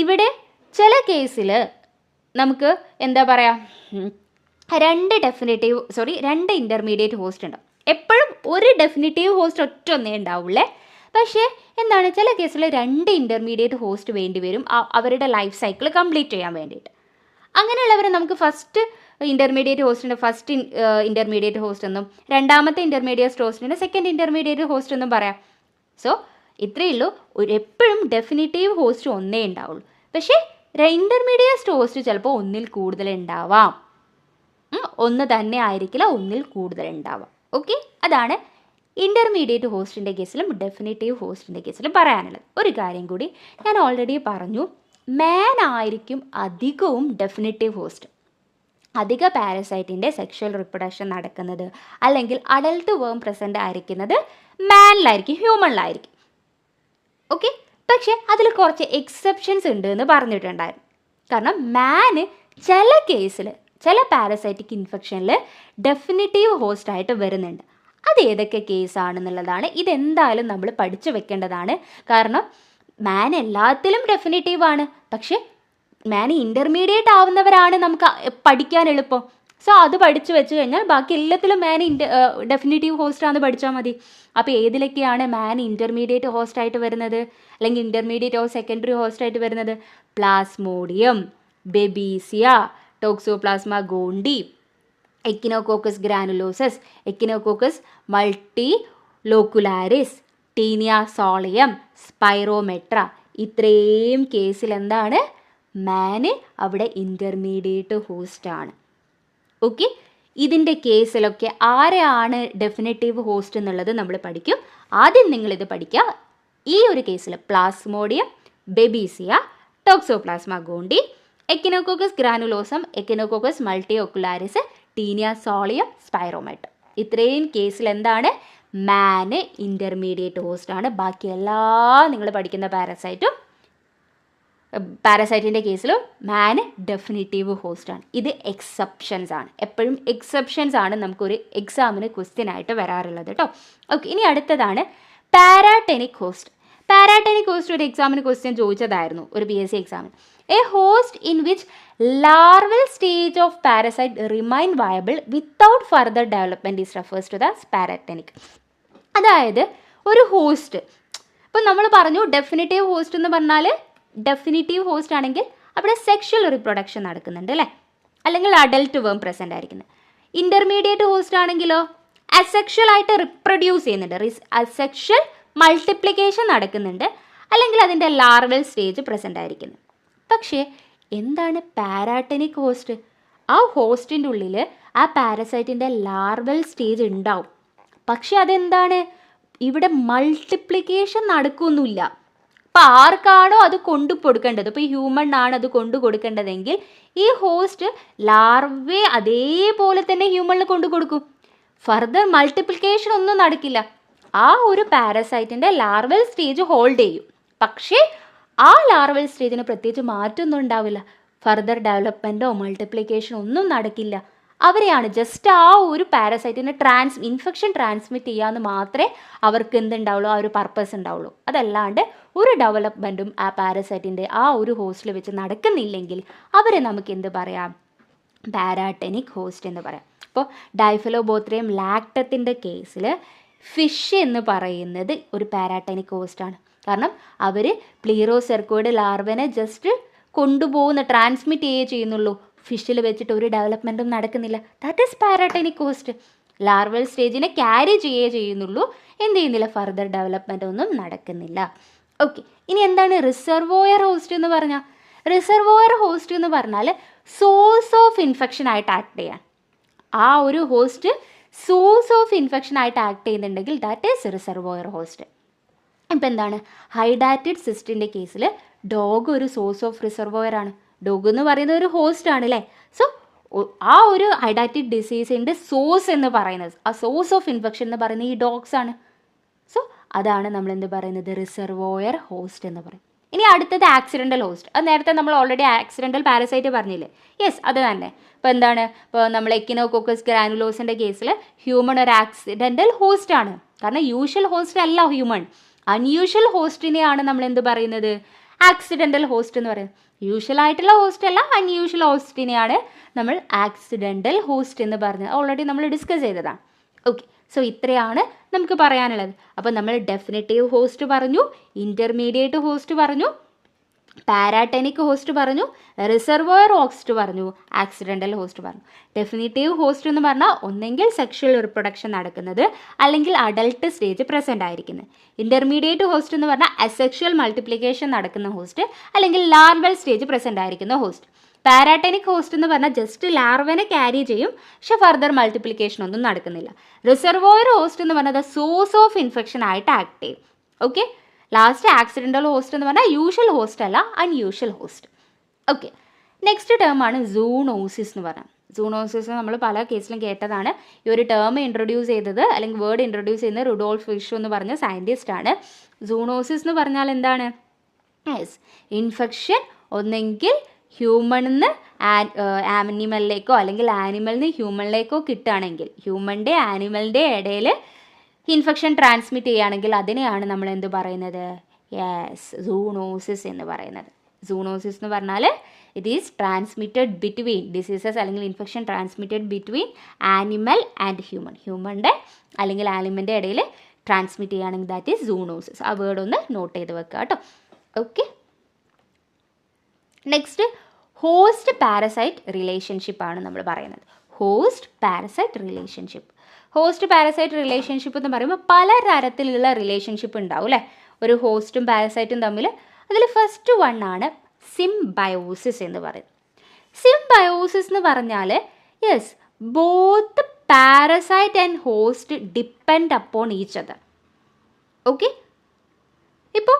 ഇവിടെ ചില കേസിൽ നമുക്ക് എന്താ പറയുക രണ്ട് ഇൻ്റർമീഡിയറ്റ് ഹോസ്റ്റ് ഉണ്ടാവും. എപ്പോഴും ഒരു ഡെഫിനിറ്റീവ് ഹോസ്റ്റ് ഒറ്റൊന്നേ ഉണ്ടാവുള്ളേ. പക്ഷേ എന്താണ് ചില കേസിൽ രണ്ട് ഇൻ്റർമീഡിയറ്റ് ഹോസ്റ്റ് വേണ്ടി വരും അവരുടെ ലൈഫ് സൈക്കിൾ കംപ്ലീറ്റ് ചെയ്യാൻ വേണ്ടിയിട്ട്. അങ്ങനെയുള്ളവരെ നമുക്ക് ഫസ്റ്റ് ഇൻ്റർമീഡിയറ്റ് ഹോസ്റ്റിൻ്റെ ഫസ്റ്റ് ഇൻ്റർമീഡിയറ്റ് ഹോസ്റ്റ് എന്നും രണ്ടാമത്തെ ഇൻ്റർമീഡിയറ്റ് ഹോസ്റ്റിൻ്റെ സെക്കൻഡ് ഇൻ്റർമീഡിയറ്റ് ഹോസ്റ്റ് എന്നും പറയാം. സോ ഇത്രയേ ഉള്ളൂ. എപ്പോഴും ഡെഫിനിറ്റീവ് ഹോസ്റ്റ് ഒന്നേ ഉണ്ടാവുള്ളൂ. പക്ഷേ ഇൻ്റർമീഡിയറ്റ് ഹോസ്റ്റ് ചിലപ്പോൾ ഒന്നിൽ കൂടുതൽ ഉണ്ടാവാം. ഒന്ന് തന്നെ ആയിരിക്കില്ല, ഒന്നിൽ കൂടുതൽ ഉണ്ടാവാം. ഓക്കെ, അതാണ് ഇൻ്റർമീഡിയറ്റ് ഹോസ്റ്റിൻ്റെ കേസിലും ഡെഫിനിറ്റീവ് ഹോസ്റ്റിൻ്റെ കേസിലും പറയാനുള്ളത്. ഒരു കാര്യം കൂടി ഞാൻ ഓൾറെഡി പറഞ്ഞു, മാൻ ആയിരിക്കും അധികവും ഡെഫിനിറ്റീവ് ഹോസ്റ്റ്. അധിക പാരസൈറ്റിൻ്റെ സെക്ഷൽ റിപ്രൊഡക്ഷൻ നടക്കുന്നത് അല്ലെങ്കിൽ അഡൽട്ട് വേം പ്രസൻ്റ് ആയിരിക്കുന്നത് മാനിലായിരിക്കും, ഹ്യൂമണിലായിരിക്കും. ഓക്കെ, പക്ഷേ അതിൽ കുറച്ച് എക്സെപ്ഷൻസ് ഉണ്ട് എന്ന് പറഞ്ഞിട്ടുണ്ടായിരുന്നു. കാരണം മാന് ചില കേസിൽ ചില പാരസൈറ്റിക് ഇൻഫെക്ഷനിൽ ഡെഫിനിറ്റീവ് ഹോസ്റ്റായിട്ട് വരുന്നുണ്ട്. അത് ഏതൊക്കെ കേസാണെന്നുള്ളതാണ്. ഇതെന്തായാലും നമ്മൾ പഠിച്ചു വെക്കേണ്ടതാണ്. കാരണം മാൻ എല്ലാത്തിലും ഡെഫിനിറ്റീവാണ്, പക്ഷേ മാൻ ഇൻ്റർമീഡിയറ്റ് ആവുന്നവരാണ് നമുക്ക് പഠിക്കാൻ എളുപ്പം. സോ അത് പഠിച്ചു വെച്ച് കഴിഞ്ഞാൽ ബാക്കി എല്ലാത്തിലും മാൻ ഡെഫിനിറ്റീവ് ഹോസ്റ്റാണെന്ന് പഠിച്ചാൽ മതി. അപ്പോൾ ഏതിലൊക്കെയാണ് മാൻ ഇൻ്റർമീഡിയറ്റ് ഹോസ്റ്റായിട്ട് വരുന്നത് അല്ലെങ്കിൽ ഇൻ്റർമീഡിയറ്റ് ഓർ സെക്കൻഡറി ഹോസ്റ്റായിട്ട് വരുന്നത്? Plasmodium, ബെബീസിയ, Toxoplasma gondii, Echinococcus granulosus, Echinococcus multilocularis, Taenia solium, Spirometra. ഇത്രയും കേസിൽ എന്താണ് മാന് അവിടെ ഇൻ്റർമീഡിയറ്റ് ഹോസ്റ്റാണ്. ഓക്കെ, ഇതിൻ്റെ കേസിലൊക്കെ ആരെയാണ് ഡെഫിനിറ്റീവ് ഹോസ്റ്റ് എന്നുള്ളത് നമ്മൾ പഠിക്കും. ആദ്യം നിങ്ങളിത് പഠിക്കുക. ഈ ഒരു കേസിൽ Plasmodium, ബെബീസിയ, Toxoplasma gondii, Echinococcus granulosum, Echinococcus multilocularis, Taenia solium, Spirometra. ഇത്രയും കേസിൽ എന്താണ് മാന് ഇൻ്റർമീഡിയറ്റ് ഹോസ്റ്റാണ്. ബാക്കി എല്ലാ നിങ്ങൾ പഠിക്കുന്ന പാരസൈറ്റിൻ്റെ കേസിലും മാന് ഡെഫിനിറ്റീവ് ഹോസ്റ്റാണ്. ഇത് എക്സെപ്ഷൻസ് ആണ്. എപ്പോഴും എക്സെപ്ഷൻസ് ആണ് നമുക്കൊരു എക്സാമിന് ക്വസ്റ്റ്യൻ ആയിട്ട് വരാറുള്ളത് കേട്ടോ. ഓക്കെ, ഇനി അടുത്തതാണ് പാരാടെനിക് ഹോസ്റ്റ്. പാരാടെനിക് ഹോസ്റ്റ് ഒരു എക്സാമിന് ക്വസ്റ്റ്യൻ ചോദിച്ചതായിരുന്നു, ഒരു PSC എക്സാമിന്. A host in which larval stage of parasite remain viable without further development is refers to the paratenic. അതായത് ഒരു ഹോസ്റ്റ്, ഇപ്പോൾ നമ്മൾ പറഞ്ഞു ഡെഫിനിറ്റീവ് ഹോസ്റ്റ് എന്ന് പറഞ്ഞാൽ ഡെഫിനിറ്റീവ് ഹോസ്റ്റ് ആണെങ്കിൽ അവിടെ സെക്ഷൽ റിപ്രൊഡക്ഷൻ നടക്കുന്നുണ്ട് അല്ലേ, അല്ലെങ്കിൽ അഡൽട്ട് വേം പ്രസൻ്റ് ആയിരിക്കുന്നത്. ഇൻ്റർമീഡിയറ്റ് ഹോസ്റ്റ് ആണെങ്കിലോ അസെക്ഷൽ ആയിട്ട് റിപ്രൊഡ്യൂസ് ചെയ്യുന്നുണ്ട്, അസെക്ഷൽ മൾട്ടിപ്ലിക്കേഷൻ നടക്കുന്നുണ്ട്, അല്ലെങ്കിൽ അതിൻ്റെ ലാർവൽ സ്റ്റേജ് പ്രസൻ്റ് ആയിരിക്കുന്നത്. പക്ഷേ എന്താണ് പാരാടെനിക് ഹോസ്റ്റ്? ആ ഹോസ്റ്റിൻ്റെ ഉള്ളിൽ ആ പാരസൈറ്റിൻ്റെ ലാർവൽ സ്റ്റേജ് ഉണ്ടാവും. പക്ഷെ അതെന്താണ്, ഇവിടെ മൾട്ടിപ്ലിക്കേഷൻ നടക്കുകയൊന്നുമില്ല. അപ്പോൾ ആർക്കാണോ അത് കൊണ്ടു കൊടുക്കേണ്ടത്, ഇപ്പോൾ ഹ്യൂമൺ ആണ് അത് കൊണ്ടു കൊടുക്കേണ്ടതെങ്കിൽ ഈ ഹോസ്റ്റ് ലാർവേ അതേപോലെ തന്നെ ഹ്യൂമണിന് കൊണ്ടു കൊടുക്കും. ഫർദർ മൾട്ടിപ്ലിക്കേഷൻ ഒന്നും നടക്കില്ല. ആ ഒരു പാരസൈറ്റിൻ്റെ ലാർവൽ സ്റ്റേജ് ഹോൾഡ് ചെയ്യും. പക്ഷേ ആ ലാർവൽ സ്റ്റേജിന് പ്രത്യേകിച്ച് മാറ്റമൊന്നും ഉണ്ടാവില്ല. ഫർദർ ഡെവലപ്മെൻറ്റോ മൾട്ടിപ്ലിക്കേഷനോ ഒന്നും നടക്കില്ല. അവരെയാണ് ജസ്റ്റ് ആ ഒരു പാരസൈറ്റിന് ഇൻഫെക്ഷൻ ട്രാൻസ്മിറ്റ് ചെയ്യാമെന്ന് മാത്രമേ അവർക്ക് എന്തുണ്ടാവുള്ളൂ, ആ ഒരു പർപ്പസ് ഉണ്ടാവുള്ളൂ. അതല്ലാണ്ട് ഒരു ഡെവലപ്മെൻറ്റും ആ പാരസൈറ്റിൻ്റെ ആ ഒരു ഹോസ്റ്റിൽ വെച്ച് നടക്കുന്നില്ലെങ്കിൽ അവരെ നമുക്ക് എന്ത് പറയാം, പാരാടെനിക് ഹോസ്റ്റ് എന്ന് പറയാം. അപ്പോൾ ഡൈഫലോബോത്രയം ലാക്ടത്തിൻ്റെ കേസിൽ ഫിഷ് എന്ന് പറയുന്നത് ഒരു പാരാടെനിക് ഹോസ്റ്റാണ്. കാരണം അവർ പ്ലീറോസെർക്കോയിഡ് ലാർവനെ ജസ്റ്റ് കൊണ്ടുപോകുന്ന ട്രാൻസ്മിറ്റ് ചെയ്യുന്നുള്ളൂ. ഫിഷിൽ വെച്ചിട്ട് ഒരു ഡെവലപ്മെൻറ്റും നടക്കുന്നില്ല. That is paratenic host. Larval സ്റ്റേജിനെ ക്യാരി ചെയ്യുന്നുള്ളൂ, എന്ത് ചെയ്യുന്നില്ല, ഫർദർ ഡെവലപ്മെൻ്റ് ഒന്നും നടക്കുന്നില്ല. ഓക്കെ, ഇനി എന്താണ് റിസർവോയർ ഹോസ്റ്റ് എന്ന് പറഞ്ഞാൽ? റിസർവോയർ ഹോസ്റ്റ് എന്ന് പറഞ്ഞാൽ സോഴ്സ് ഓഫ് ഇൻഫെക്ഷൻ ആയിട്ട് ആക്ട് ചെയ്യാൻ. ആ ഒരു ഹോസ്റ്റ് സോഴ്സ് ഓഫ് ഇൻഫെക്ഷൻ ആയിട്ട് ആക്ട് ചെയ്യുന്നുണ്ടെങ്കിൽ ദാറ്റ് ഈസ് റിസർവോയർ ഹോസ്റ്റ്. ഇപ്പം എന്താണ്, ഹൈഡാറ്റിഡ് സിസ്റ്റിൻ്റെ കേസിൽ ഡോഗ് ഒരു സോഴ്സ് ഓഫ് റിസർവോയർ ആണ്. ഡോഗ് എന്ന് പറയുന്നത് ഒരു ഹോസ്റ്റ് ആണ് അല്ലേ. സോ ആ ഒരു ഹൈഡാറ്റിഡ് ഡിസീസിൻ്റെ സോഴ്സ് എന്ന് പറയുന്നത്, ആ സോഴ്സ് ഓഫ് ഇൻഫെക്ഷൻ എന്ന് പറയുന്നത് ഈ ഡോഗ്സ് ആണ്. സോ അതാണ് നമ്മൾ എന്ത് പറയുന്നത്, റിസർവോയർ ഹോസ്റ്റ് എന്ന് പറയും. ഇനി അടുത്തത് ആക്സിഡൻ്റൽ ഹോസ്റ്റ്. അത് നേരത്തെ നമ്മൾ ഓൾറെഡി ആക്സിഡൻ്റൽ പാരസൈറ്റ് പറഞ്ഞില്ലേ. യെസ്, അത് തന്നെ. ഇപ്പോൾ എന്താണ്, ഇപ്പോൾ നമ്മൾ എക്കിനോകോക്കസ് ഗ്രാനുലോസിൻ്റെ കേസിൽ ഹ്യൂമൺ ഒരു ആക്സിഡൻ്റൽ ഹോസ്റ്റ് ആണ്. കാരണം യൂഷ്വൽ ഹോസ്റ്റ് അല്ല ഹ്യൂമൺ. അൺയൂഷ്വൽ ഹോസ്റ്റിനെയാണ് നമ്മൾ എന്ത് പറയുന്നത്, ആക്സിഡൻ്റൽ ഹോസ്റ്റ് എന്ന് പറയുന്നത്. യൂഷ്വൽ ആയിട്ടുള്ള ഹോസ്റ്റ് അല്ല, അൺയൂഷ്വൽ ഹോസ്റ്റിനെയാണ് നമ്മൾ ആക്സിഡൻ്റൽ ഹോസ്റ്റ് എന്ന് പറഞ്ഞത്. ഓൾറെഡി നമ്മൾ ഡിസ്കസ് ചെയ്തതാണ്. ഓക്കെ, സോ ഇത്രയാണ് നമുക്ക് പറയാനുള്ളത്. അപ്പോൾ നമ്മൾ ഡെഫിനിറ്റീവ് ഹോസ്റ്റ് പറഞ്ഞു, ഇൻ്റർമീഡിയറ്റ് ഹോസ്റ്റ് പറഞ്ഞു, പാരാടെനിക് ഹോസ്റ്റ് പറഞ്ഞു, റിസർവോയർ ഹോസ്റ്റ് പറഞ്ഞു, ആക്സിഡൻ്റൽ ഹോസ്റ്റ് പറഞ്ഞു. ഡെഫിനിറ്റീവ് ഹോസ്റ്റ് എന്ന് പറഞ്ഞാൽ ഒന്നെങ്കിൽ സെക്ഷൽ റിപ്രൊഡക്ഷൻ നടക്കുന്നത് അല്ലെങ്കിൽ അഡൾട്ട് സ്റ്റേജ് പ്രസൻ്റ് ആയിരിക്കുന്നത്. ഇൻ്റർമീഡിയറ്റ് ഹോസ്റ്റ് എന്ന് പറഞ്ഞാൽ അസെക്ഷൽ മൾട്ടിപ്ലിക്കേഷൻ നടക്കുന്ന ഹോസ്റ്റ് അല്ലെങ്കിൽ ലാർവൽ സ്റ്റേജ് പ്രസൻ്റ് ആയിരിക്കുന്ന ഹോസ്റ്റ്. പാരാടെനിക് ഹോസ്റ്റ് എന്ന് പറഞ്ഞാൽ ജസ്റ്റ് ലാർവനെ ക്യാരി ചെയ്യും, പക്ഷെ ഫർദർ മൾട്ടിപ്ലിക്കേഷൻ ഒന്നും നടക്കുന്നില്ല. റിസർവോയർ ഹോസ്റ്റ് എന്ന് പറഞ്ഞാൽ സോഴ്സ് ഓഫ് ഇൻഫെക്ഷൻ ആയിട്ട് ആക്ട് ചെയ്യും. ഓക്കെ, ലാസ്റ്റ് ആക്സിഡൻ്റൽ ഹോസ്റ്റ് എന്ന് പറഞ്ഞാൽ യൂഷ്വൽ ഹോസ്റ്റ് അല്ല, unusual host. Okay, next term ആണ് സൂണോസിസ് എന്ന് പറഞ്ഞാൽ. സൂണോസിസ് നമ്മൾ പല കേസിലും കേട്ടതാണ്. ഈ ഒരു ടേം ഇൻട്രൊഡ്യൂസ് ചെയ്തത് അല്ലെങ്കിൽ വേർഡ് ഇൻട്രൊഡ്യൂസ് ചെയ്യുന്നത് റുഡോൾഫ് വിർഷോ എന്ന് പറഞ്ഞ സയൻറ്റിസ്റ്റ് ആണ്. സൂണോസിസ് എന്ന് പറഞ്ഞാൽ എന്താണ്, യെസ്, ഇൻഫെക്ഷൻ ഒന്നെങ്കിൽ ഹ്യൂമണിന്ന് ആനിമലിലേക്കോ അല്ലെങ്കിൽ ആനിമലിൽ നിന്ന് ഹ്യൂമണിലേക്കോ കിട്ടുകയാണെങ്കിൽ, ഹ്യൂമൻ്റെ ആനിമലിൻ്റെ ഇടയിൽ ഇൻഫെക്ഷൻ ട്രാൻസ്മിറ്റ് ചെയ്യുകയാണെങ്കിൽ അതിനെയാണ് നമ്മൾ എന്ത് പറയുന്നത്, യെസ്, സൂണോസിസ് എന്ന് പറയുന്നത്. സൂണോസിസ് എന്ന് പറഞ്ഞാൽ it is transmitted between diseases അല്ലെങ്കിൽ infection transmitted between animal and human. ഹ്യൂമൻ്റെ അല്ലെങ്കിൽ ആനിമലിൻ്റെ ഇടയിൽ ട്രാൻസ്മിറ്റ് ചെയ്യുകയാണെങ്കിൽ ദാറ്റ് ഈസ് സൂണോസിസ്. ആ വേർഡ് ഒന്ന് നോട്ട് ചെയ്ത് വെക്കുക കേട്ടോ. Okay, next host parasite relationship ആണ് നമ്മൾ പറയുന്നത്. Host parasite relationship. Host parasite relationship എന്ന് പറയുമ്പോൾ പല തരത്തിലുള്ള റിലേഷൻഷിപ്പ് ഉണ്ടാവും അല്ലേ, ഒരു ഹോസ്റ്റും പാരസൈറ്റും തമ്മിൽ. അതിൽ ഫസ്റ്റ് വൺ ആണ് സിംബയോസിസ് എന്ന് പറയുന്നത്. സിംബയോസിസ് എന്ന് പറഞ്ഞാൽ yes, both parasite and host depend upon each other. Okay, ഇപ്പോൾ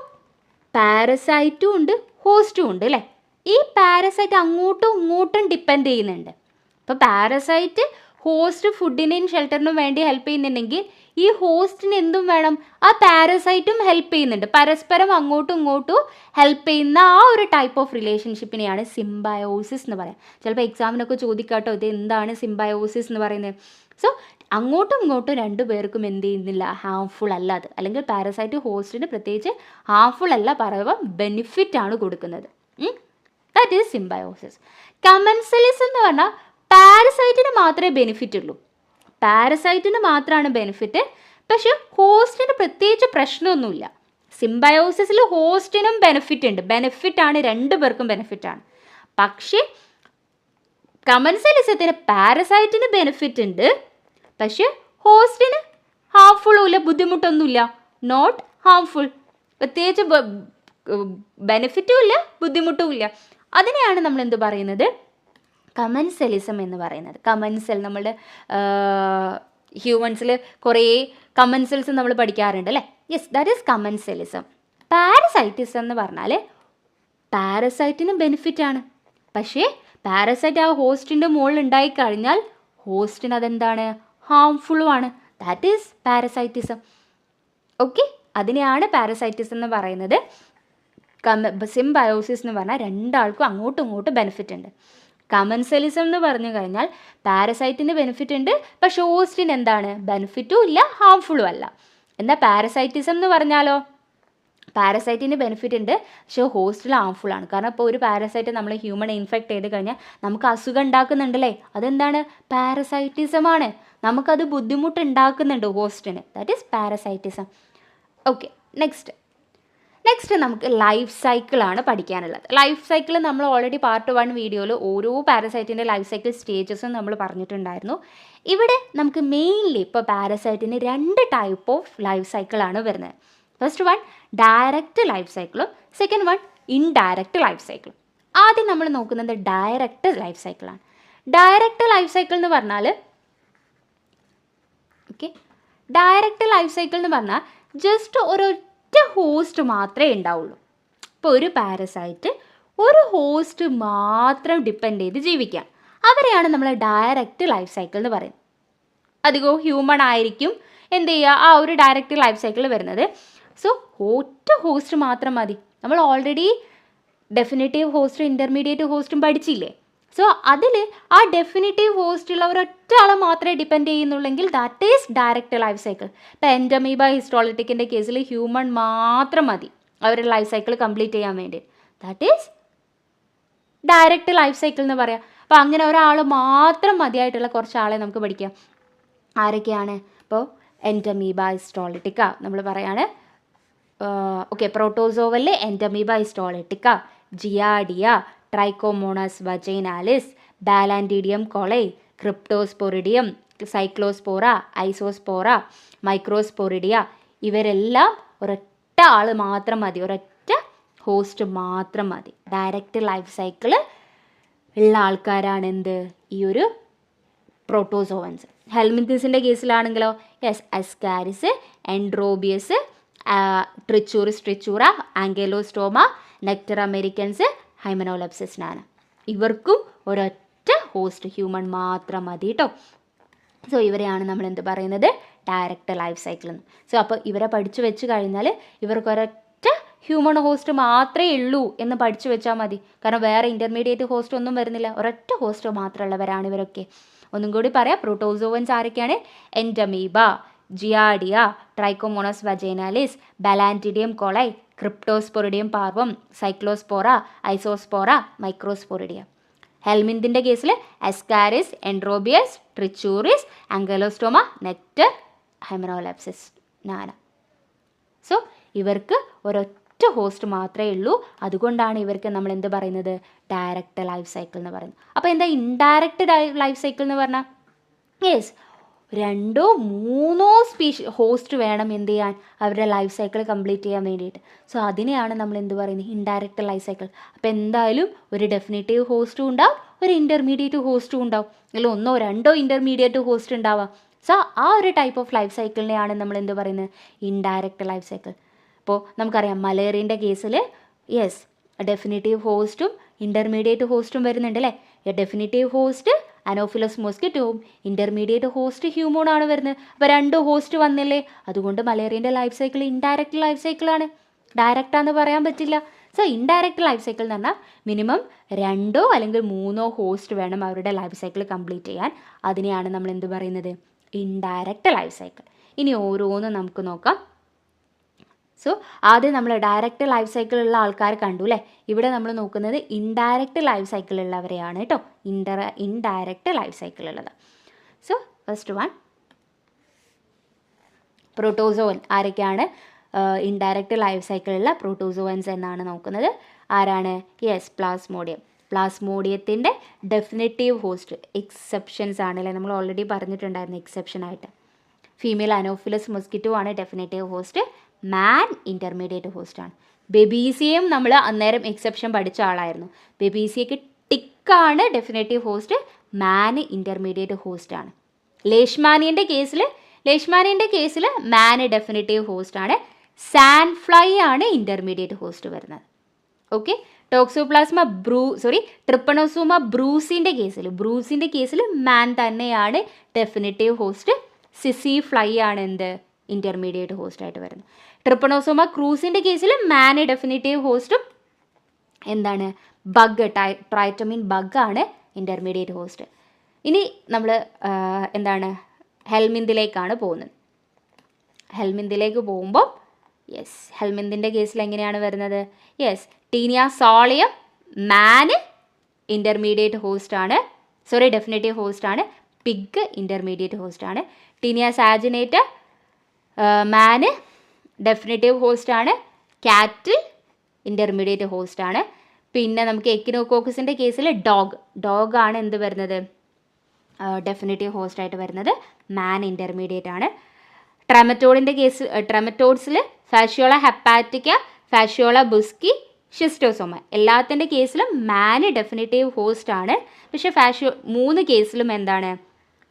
പാരസൈറ്റും ഉണ്ട് ഹോസ്റ്റും ഉണ്ട് അല്ലേ. ഈ പാരസൈറ്റ് അങ്ങോട്ടും ഇങ്ങോട്ടും ഡിപ്പെൻഡ് ചെയ്യുന്നുണ്ട്. ഇപ്പോൾ പാരസൈറ്റ് ഹോസ്റ്റ് ഫുഡിനും ഷെൽട്ടറിനും വേണ്ടി ഹെൽപ്പ് ചെയ്യുന്നുണ്ടെങ്കിൽ ഈ ഹോസ്റ്റിന് എന്തും വേണം, ആ പാരസൈറ്റും ഹെൽപ്പ് ചെയ്യുന്നുണ്ട്. പരസ്പരം അങ്ങോട്ടും ഇങ്ങോട്ടും ഹെൽപ്പ് ചെയ്യുന്ന ആ ഒരു ടൈപ്പ് ഓഫ് റിലേഷൻഷിപ്പിനെയാണ് സിംബയോസിസ് എന്ന് പറയാം. ചിലപ്പോൾ എക്സാമിനൊക്കെ ചോദിക്കാട്ടോ, ഇത് എന്താണ് സിംബയോസിസ് എന്ന് പറയുന്നത്. സോ അങ്ങോട്ടും ഇങ്ങോട്ടും രണ്ടു പേർക്കും എന്ത് ചെയ്യുന്നില്ല, ഹാംഫുൾ അല്ല അത്. അല്ലെങ്കിൽ പാരസൈറ്റ് ഹോസ്റ്റിന് പ്രത്യേകിച്ച് ഹാംഫുൾ അല്ല, പറയുമ്പോൾ ബെനിഫിറ്റ് ആണ് കൊടുക്കുന്നത്. That is symbiosis. കമൻസലിസം എന്ന് പറഞ്ഞാൽ പാരസൈറ്റിന് മാത്രമേ ബെനിഫിറ്റ് ഉള്ളൂ. പാരസൈറ്റിന് മാത്രമാണ് ബെനിഫിറ്റ്, പക്ഷെ ഹോസ്റ്റിന് പ്രത്യേകിച്ച് പ്രശ്നമൊന്നുമില്ല. സിംബയോസിസിൽ ഹോസ്റ്റിനും ബെനിഫിറ്റ് ഉണ്ട്, ബെനിഫിറ്റാണ്, രണ്ടു പേർക്കും ബെനിഫിറ്റാണ്. പക്ഷേ കമൻസലിസത്തിന് പാരസൈറ്റിന് ബെനിഫിറ്റ് ഉണ്ട്, പക്ഷെ ഹോസ്റ്റിന് ഹാംഫുള്ളും ഇല്ല, ബുദ്ധിമുട്ടൊന്നുമില്ല, നോട്ട് ഹാംഫുൾ. പ്രത്യേകിച്ച് ബെനിഫിറ്റും ഇല്ല ബുദ്ധിമുട്ടും ഇല്ല. അതിനെയാണ് നമ്മൾ എന്ത് പറയുന്നത്, കമൻസലിസം എന്ന് പറയുന്നത്. കമൻസൽ നമ്മൾ ഹ്യൂമൻസിൽ കുറേ കമൻസൽസ് നമ്മൾ പഠിക്കാറുണ്ട് അല്ലേ. Yes, that is commensalism. Parasitism എന്ന് പറഞ്ഞാൽ പാരസൈറ്റിന് ബെനിഫിറ്റാണ്, പക്ഷേ പാരസൈറ്റ് ആ ഹോസ്റ്റിൻ്റെ മുകളിൽ ഉണ്ടായിക്കഴിഞ്ഞാൽ ഹോസ്റ്റിന് അതെന്താണ്, ഹാംഫുള്ളുമാണ്. That is parasitism. ഓക്കെ, അതിനെയാണ് പാരസൈറ്റിസം എന്ന് പറയുന്നത്. സിംബയോസിസ് എന്ന് പറഞ്ഞാൽ രണ്ടാൾക്കും അങ്ങോട്ടും ഇങ്ങോട്ടും ബെനിഫിറ്റ് ഉണ്ട്. കമൻസലിസം എന്ന് പറഞ്ഞു കഴിഞ്ഞാൽ പാരസൈറ്റിന് ബെനിഫിറ്റ് ഉണ്ട്, പക്ഷെ ഹോസ്റ്റിന് എന്താണ്, ബെനിഫിറ്റും ഇല്ല ഹാംഫുള്ളും അല്ല. എന്നാൽ പാരസൈറ്റിസം എന്ന് പറഞ്ഞാലോ, പാരസൈറ്റിന് ബെനിഫിറ്റ് ഉണ്ട് പക്ഷേ ഹോസ്റ്റിൽ ഹാംഫുൾ ആണ്. കാരണം ഇപ്പോൾ ഒരു പാരസൈറ്റ് നമ്മൾ ഹ്യൂമൺ ഇൻഫെക്റ്റ് ചെയ്ത് കഴിഞ്ഞാൽ നമുക്ക് അസുഖം ഉണ്ടാക്കുന്നുണ്ടല്ലേ, അതെന്താണ്, പാരസൈറ്റിസമാണ്. നമുക്കത് ബുദ്ധിമുട്ട് ഉണ്ടാക്കുന്നുണ്ട് ഹോസ്റ്റിന്. That is parasitism. Okay, next നമുക്ക് ലൈഫ് സൈക്കിളാണ് പഠിക്കാനുള്ളത്. ലൈഫ് സൈക്കിൾ നമ്മൾ ഓൾറെഡി പാർട്ട് 1 വീഡിയോയിൽ ഓരോ പാരസൈറ്റിൻ്റെ ലൈഫ് സൈക്കിൾ സ്റ്റേജസും നമ്മൾ പറഞ്ഞിട്ടുണ്ടായിരുന്നു. ഇവിടെ നമുക്ക് മെയിൻലി ഇപ്പോൾ പാരസൈറ്റിന് 2 ടൈപ്പ് ഓഫ് ലൈഫ് സൈക്കിളാണ് വരുന്നത്. ഫസ്റ്റ് വൺ ഡയറക്റ്റ് ലൈഫ് സൈക്കിളും സെക്കൻഡ് വൺ ഇൻഡയറക്റ്റ് ലൈഫ് സൈക്കിളും. ആദ്യം നമ്മൾ നോക്കുന്നത് ഡയറക്റ്റ് ലൈഫ് സൈക്കിളാണ്. ഡയറക്റ്റ് ലൈഫ് സൈക്കിൾ എന്ന് പറഞ്ഞാൽ ഡയറക്റ്റ് ലൈഫ് സൈക്കിൾ എന്ന് പറഞ്ഞാൽ ജസ്റ്റ് ഒരൊറ്റ ഹോസ്റ്റ് മാത്രമേ ഉണ്ടാവുള്ളൂ. ഇപ്പോൾ ഒരു പാരസൈറ്റ് ഒരു ഹോസ്റ്റ് മാത്രം ഡിപ്പെൻഡ് ചെയ്ത് ജീവിക്കാം, അവരെയാണ് നമ്മൾ ഡയറക്റ്റ് ലൈഫ് സൈക്കിൾ എന്ന് പറയുന്നത്. അധികവും ഹ്യൂമൺ ആയിരിക്കും എന്ത് ചെയ്യുക, ആ ഒരു ഡയറക്റ്റ് ലൈഫ് സൈക്കിൾ വരുന്നത്. സോ ഒറ്റ ഹോസ്റ്റ് മാത്രം മതി. നമ്മൾ ഓൾറെഡി ഡെഫിനിറ്റീവ് ഹോസ്റ്റും ഇൻ്റർമീഡിയറ്റ് ഹോസ്റ്റും പഠിച്ചില്ലേ. സോ അതിൽ ആ ഡെഫിനിറ്റീവ് ഹോസ്റ്റുള്ള ഒരൊറ്റ ആളെ മാത്രമേ ഡിപ്പെൻഡ് ചെയ്യുന്നുള്ളെങ്കിൽ that is direct life cycle. ഇപ്പോൾ എൻഡമീബ ഹിസ്റ്റോളിറ്റിക്കിൻ്റെ കേസിൽ ഹ്യൂമൺ മാത്രം മതി അവരുടെ ലൈഫ് സൈക്കിൾ കംപ്ലീറ്റ് ചെയ്യാൻ വേണ്ടി. That is direct life cycle എന്ന് പറയാം. അപ്പോൾ അങ്ങനെ ഒരാൾ മാത്രം മതിയായിട്ടുള്ള കുറച്ച് ആളെ നമുക്ക് പഠിക്കാം. ആരൊക്കെയാണ്? ഇപ്പോൾ എൻഡമീബ ഹിസ്റ്റോളിറ്റിക്ക നമ്മൾ പറയാണ്. Okay, പ്രോട്ടോസോവലിൽ Entamoeba histolytica, ജിയാഡിയ, Trichomonas vaginalis, Balantidium coli, Cryptosporidium, സൈക്ലോസ്പോറ, Isospora, മൈക്രോസ്പോറിഡിയ, ഇവരെല്ലാം ഒരൊറ്റ ആൾ മാത്രം മതി, ഒരൊറ്റ ഹോസ്റ്റ് മാത്രം മതി. ഡയറക്റ്റ് ലൈഫ് സൈക്കിൾ ഉള്ള ആൾക്കാരാണ് എന്ത്, ഈ ഒരു പ്രോട്ടോസോവൻസ്. ഹെൽമിന്തിസിൻ്റെ കേസിലാണെങ്കിലോ yes, Ascaris, Enterobius, Trichuris trichiura, Ancylostoma, Necator americanus, Hymenolepis. ഇവർക്കും ഒരൊറ്റ ഹോസ്റ്റ് ഹ്യൂമൺ മാത്രം മതി കേട്ടോ. സോ ഇവരെയാണ് നമ്മൾ എന്ത് പറയുന്നത്, ഡയറക്റ്റ് ലൈഫ് സൈക്കിൾ എന്ന്. സോ അപ്പോൾ ഇവരെ പഠിച്ചു വെച്ച് കഴിഞ്ഞാൽ ഇവർക്ക് ഒരൊറ്റ ഹ്യൂമൺ ഹോസ്റ്റ് മാത്രമേ ഉള്ളൂ എന്ന് പഠിച്ചു വെച്ചാൽ മതി. കാരണം വേറെ ഇൻ്റർമീഡിയറ്റ് ഹോസ്റ്റ് ഒന്നും വരുന്നില്ല, ഒരൊറ്റ ഹോസ്റ്റ് മാത്രമുള്ളവരാണ് ഇവരൊക്കെ. ഒന്നും കൂടി പറയാം, പ്രോട്ടോസോവൻസ് ആരൊക്കെയാണ്? Entamoeba, Giardia, Trichomonas vaginalis, Balantidium coli, Cryptosporidium parvum, Cyclospora, Isospora, Microsporidia. ഹെൽമിന്തിൻ്റെ കേസിൽ Ascaris, Enterobius, Trichuris, Ancylostoma, Necator, Hymenolepis. So ഇവർക്ക് ഒരൊറ്റ ഹോസ്റ്റ് മാത്രമേ ഉള്ളൂ. അതുകൊണ്ടാണ് ഇവർക്ക് നമ്മൾ എന്ത് പറയുന്നത്, ഡയറക്റ്റ് ലൈഫ് സൈക്കിൾ എന്ന് പറയുന്നത്. അപ്പോൾ എന്താ ഇൻഡയറക്റ്റ് ലൈഫ് സൈക്കിൾ എന്ന് പറഞ്ഞാൽ? യെസ്, 2 or 3 ഹോസ്റ്റ് വേണം എന്ത് ചെയ്യാൻ, അവരുടെ ലൈഫ് സൈക്കിൾ കംപ്ലീറ്റ് ചെയ്യാൻ വേണ്ടിയിട്ട്. സോ അതിനെയാണ് നമ്മൾ എന്ത് പറയുന്നത്, ഇൻഡയറക്റ്റ് ലൈഫ് സൈക്കിൾ. അപ്പോൾ എന്തായാലും ഒരു ഡെഫിനിറ്റീവ് ഹോസ്റ്റും ഉണ്ടാവും, ഒരു ഇൻ്റർമീഡിയറ്റ് ഹോസ്റ്റും ഉണ്ടാവും, അല്ലെങ്കിൽ 1 or 2 ഇൻ്റർമീഡിയറ്റ് ഹോസ്റ്റ് ഉണ്ടാവാം. സോ ആ ഒരു ടൈപ്പ് ഓഫ് ലൈഫ് സൈക്കിളിനെയാണ് നമ്മൾ എന്ത് പറയുന്നത്, ഇൻഡയറക്റ്റ് ലൈഫ് സൈക്കിൾ. അപ്പോൾ നമുക്കറിയാം മലേറിയൻ്റെ കേസിൽ യെസ്, ഡെഫിനിറ്റീവ് ഹോസ്റ്റും ഇൻ്റർമീഡിയറ്റ് ഹോസ്റ്റും വരുന്നുണ്ട് അല്ലേ. ഡെഫിനിറ്റീവ് ഹോസ്റ്റ് അനോഫിലസ് മോസ്കിറ്റോവും, ഇൻ്റർമീഡിയറ്റ് ഹോസ്റ്റ് ഹ്യൂമോണാണ് വരുന്നത്. അപ്പോൾ 2 ഹോസ്റ്റ് വന്നില്ലേ, അതുകൊണ്ട് മലേറിയൻ്റെ ലൈഫ് സൈക്കിൾ ഇൻഡയറക്റ്റ് ലൈഫ് സൈക്കിളാണ്, ഡയറക്റ്റാന്ന് പറയാൻ പറ്റില്ല. സോ ഇൻഡയറക്റ്റ് ലൈഫ് സൈക്കിൾ എന്ന് പറഞ്ഞാൽ മിനിമം 2 അല്ലെങ്കിൽ 3 ഹോസ്റ്റ് വേണം അവരുടെ ലൈഫ് സൈക്കിൾ കംപ്ലീറ്റ് ചെയ്യാൻ. അതിനെയാണ് നമ്മൾ എന്ത് പറയുന്നത്, ഇൻഡയറക്റ്റ് ലൈഫ് സൈക്കിൾ. ഇനി ഓരോന്നും നമുക്ക് നോക്കാം. സോ ആദ്യം നമ്മൾ ഡയറക്റ്റ് ലൈഫ് സൈക്കിളുള്ള ആൾക്കാർ കണ്ടു അല്ലേ. ഇവിടെ നമ്മൾ നോക്കുന്നത് ഇൻഡയറക്റ്റ് ലൈഫ് സൈക്കിളുള്ളവരെയാണ് കേട്ടോ, ഇൻഡയറക്റ്റ് ലൈഫ് സൈക്കിളുള്ളത്. So first one protozoan. ആരൊക്കെയാണ് ഇൻഡയറക്റ്റ് ലൈഫ് സൈക്കിളുള്ള പ്രോട്ടോസോവൻസ് എന്നാണ് നോക്കുന്നത്. ആരാണ്? Yes, plasmodium. പ്ലാസ്മോഡിയത്തിൻ്റെ ഡെഫിനിറ്റീവ് ഹോസ്റ്റ് എക്സെപ്ഷൻസ് ആണല്ലേ, നമ്മൾ ഓൾറെഡി പറഞ്ഞിട്ടുണ്ടായിരുന്നു എക്സെപ്ഷനായിട്ട്. ഫീമെയിൽ അനോഫിലസ് മൊസ്കിറ്റോ ആണ് ഡെഫിനിറ്റീവ് ഹോസ്റ്റ്, മാൻ ഇൻ്റർമീഡിയറ്റ് ഹോസ്റ്റാണ്. ബെബീസിയയും നമ്മൾ അന്നേരം എക്സെപ്ഷൻ പഠിച്ച ആളായിരുന്നു. ബെബീസിയയ്ക്ക് ടിക്കാണ് ഡെഫിനറ്റീവ് ഹോസ്റ്റ്, മാൻ ഇൻ്റർമീഡിയറ്റ് ഹോസ്റ്റാണ്. ലേഷ്മാനിയൻ്റെ കേസിൽ മാൻ ഡെഫിനറ്റീവ് ഹോസ്റ്റാണ്, സാൻഡ് ഫ്ലൈ ആണ് ഇൻ്റർമീഡിയറ്റ് ഹോസ്റ്റ് വരുന്നത്. ഓക്കെ, ട്രിപ്പണോസോമ ബ്രൂസിൻ്റെ കേസിൽ മാൻ തന്നെയാണ് ഡെഫിനിറ്റീവ് ഹോസ്റ്റ്. സിസി ഫ്ലൈ ആണ് എന്ത് ഇൻ്റർമീഡിയറ്റ് ഹോസ്റ്റ് ആയിട്ട് വരുന്നത്. ട്രിപ്പണോസോമ ക്രൂസിൻ്റെ കേസിൽ മാന് ഡെഫിനിറ്റീവ് ഹോസ്റ്റും എന്താണ് ട്രൈറ്റമിൻ ബഗ്ഗാണ് ഇൻ്റർമീഡിയറ്റ് ഹോസ്റ്റ്. ഇനി നമ്മൾ ഹെൽമിന്തിലേക്കാണ് പോകുന്നത്. ഹെൽമിന്തിലേക്ക് പോകുമ്പോൾ ഹെൽമിന്തിൻ്റെ കേസിൽ എങ്ങനെയാണ് വരുന്നത്? ടീനിയ സോളിയം മാന് ഇൻ്റർമീഡിയറ്റ് ഹോസ്റ്റാണ്, ഡെഫിനിറ്റീവ് ഹോസ്റ്റാണ്. പിഗ് ഇൻ്റർമീഡിയറ്റ് ഹോസ്റ്റാണ്. ടീനിയ സാജിനേറ്റ് മാന് ഡെഫിനിറ്റീവ് ഹോസ്റ്റാണ്. Cattle intermediate ഹോസ്റ്റാണ്. പിന്നെ നമുക്ക് എക്കിനോകോക്കസിൻ്റെ കേസിൽ ഡോഗ് ആണ് എന്ത് വരുന്നത്? ഡെഫിനിറ്റീവ് ഹോസ്റ്റായിട്ട് വരുന്നത്. മാൻ ഇൻ്റർമീഡിയറ്റ് ആണ്. ട്രെമറ്റോഡ്സിൽ ഫാഷ്യോള ഹെപ്പാറ്റിക്ക, ഫാഷ്യോള ബുസ്കി, ഷിസ്റ്റോസോമ എല്ലാത്തിൻ്റെ കേസിലും മാന് ഡെഫിനിറ്റീവ് ഹോസ്റ്റ് ആണ്. പക്ഷേ 3 കേസിലും എന്താണ്?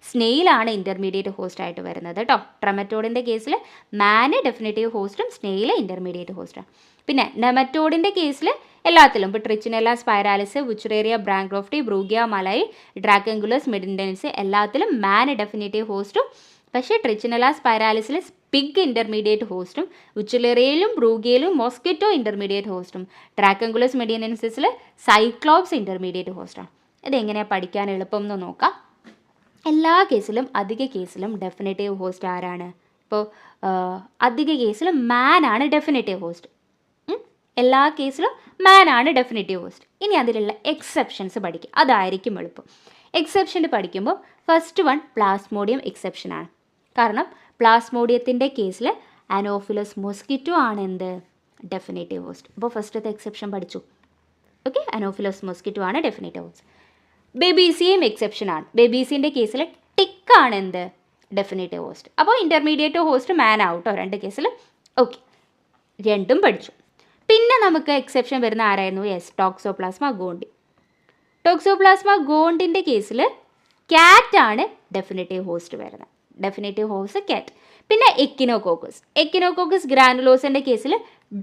സ്നെയിലാണ് ഇൻ്റർമീഡിയറ്റ് ഹോസ്റ്റ് ആയിട്ട് വരുന്നത് കേട്ടോ. ട്രെമറ്റോഡിൻ്റെ കേസിൽ മാന് ഡെഫിനിറ്റീവ് ഹോസ്റ്റും സ്നെയിൽ ഇൻ്റർമീഡിയറ്റ് ഹോസ്റ്റാണ്. പിന്നെ നെമറ്റോഡിൻ്റെ കേസിൽ എല്ലാത്തിലും ഇപ്പോൾ ട്രിച്ചിനെല്ല സ്പൈറാലിസ്, വുച്ചുറേറിയ ബ്രാങ്ക്രോഫ്റ്റി, ബ്രൂഗിയ മലൈ, ഡ്രാക്കങ്കുലസ് മെഡിൻഡൻസ് എല്ലാത്തിലും മാൻ ഡെഫിനിറ്റീവ് ഹോസ്റ്റും. പക്ഷേ ട്രിച്ചിനെല്ല സ്പൈറാലിസിൽ പിഗ് ഇൻ്റർമീഡിയറ്റ് ഹോസ്റ്റും, വുച്ചുലേറിയയിലും ബ്രൂഗിയയിലും മോസ്കിറ്റോ ഇൻ്റർമീഡിയറ്റ് ഹോസ്റ്റും, ഡ്രാക്കങ്കുലസ് മെഡിനൻസിസിൽ സൈക്ലോപ്സ് ഇൻ്റർമീഡിയറ്റ് ഹോസ്റ്റാണ്. ഇതെങ്ങനെയാണ് പഠിക്കാൻ എളുപ്പം എന്ന് നോക്കാം. എല്ലാ കേസിലും അധിക കേസിലും ഡെഫിനിറ്റീവ് ഹോസ്റ്റ് ആരാണ്? ഇപ്പോൾ അധിക കേസിലും മാൻ ആണ് ഡെഫിനിറ്റീവ് ഹോസ്റ്റ്. എല്ലാ കേസിലും മാൻ ആണ് ഡെഫിനിറ്റീവ് ഹോസ്റ്റ്. ഇനി അതിലുള്ള എക്സെപ്ഷൻസ് പഠിക്കുക, അതായിരിക്കും എളുപ്പം. എക്സെപ്ഷൻ പഠിക്കുമ്പോൾ ഫസ്റ്റ് വൺ പ്ലാസ്മോഡിയം എക്സെപ്ഷനാണ്. കാരണം പ്ലാസ്മോഡിയത്തിൻ്റെ കേസിൽ അനോഫിലസ് മോസ്കിറ്റോ ആണ് എന്ത് ഡെഫിനിറ്റീവ് ഹോസ്റ്റ്. അപ്പോൾ ഫസ്റ്റത്തെ എക്സെപ്ഷൻ പഠിച്ചു. ഓക്കെ, അനോഫിലസ് മോസ്കിറ്റോ ആണ് ഡെഫിനിറ്റീവ് ഹോസ്റ്റ്. ബേബീസിയും എക്സെപ്ഷൻ ആണ്. ബേബീസിൻ്റെ കേസിൽ ടിക്കാണ് എന്ത് ഡെഫിനിറ്റീവ് ഹോസ്റ്റ്. അപ്പോൾ ഇൻ്റർമീഡിയറ്റ് ഹോസ്റ്റ് മാൻ ആവട്ടോ 2 കേസിൽ. ഓക്കെ, രണ്ടും പഠിച്ചു. പിന്നെ നമുക്ക് എക്സെപ്ഷൻ വരുന്ന ആരായിരുന്നു? Toxoplasma gondii. ടോക്സോപ്ലാസ്മ ഗോണ്ടിൻ്റെ കേസിൽ ക്യാറ്റാണ് ഡെഫിനിറ്റീവ് ഹോസ്റ്റ് വരുന്നത്. Definitive host cat. പിന്നെ എക്കിനോകോക്കസ് ഗ്രാനുലോസിൻ്റെ കേസിൽ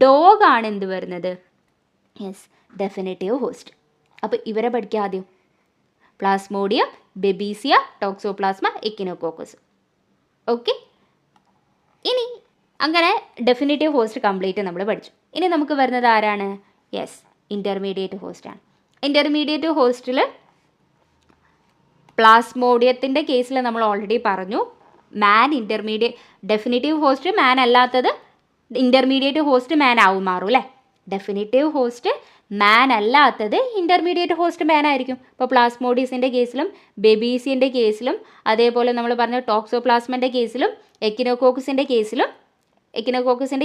ഡോഗ് ആണ് എന്ത് വരുന്നത്? Definitive host. അപ്പോൾ ഇവരെ പഠിക്കുക ആദ്യം. Plasmodium, ബെബീസിയ, toxoplasma, echinococcus. ഓക്കെ, ഇനി അങ്ങനെ ഡെഫിനിറ്റീവ് ഹോസ്റ്റ് കംപ്ലീറ്റ് നമ്മൾ പഠിച്ചു. ഇനി നമുക്ക് വരുന്നത് ആരാണ്? ഇൻ്റർമീഡിയറ്റ് ഹോസ്റ്റാണ്. ഇൻ്റർമീഡിയറ്റ് ഹോസ്റ്റിൽ പ്ലാസ്മോഡിയത്തിൻ്റെ കേസിൽ നമ്മൾ ഓൾറെഡി പറഞ്ഞു, മാൻ ഡെഫിനിറ്റീവ് ഹോസ്റ്റ് മാൻ അല്ലാത്തത് ഇൻ്റർമീഡിയറ്റ് ഹോസ്റ്റ് മാൻ മാറും അല്ലേ? ഡെഫിനിറ്റീവ് ഹോസ്റ്റ് മാൻ അല്ലാത്തത് ഇൻ്റർമീഡിയറ്റ് ഹോസ്റ്റ് മാൻ ആയിരിക്കും. ഇപ്പോൾ പ്ലാസ്മോഡിയസിൻ്റെ കേസിലും ബേബീസിൻ്റെ കേസിലും അതേപോലെ നമ്മൾ പറഞ്ഞ ടോക്സോപ്ലാസ്മൻ്റെ കേസിലും എക്കിനോകോക്കസിൻ്റെ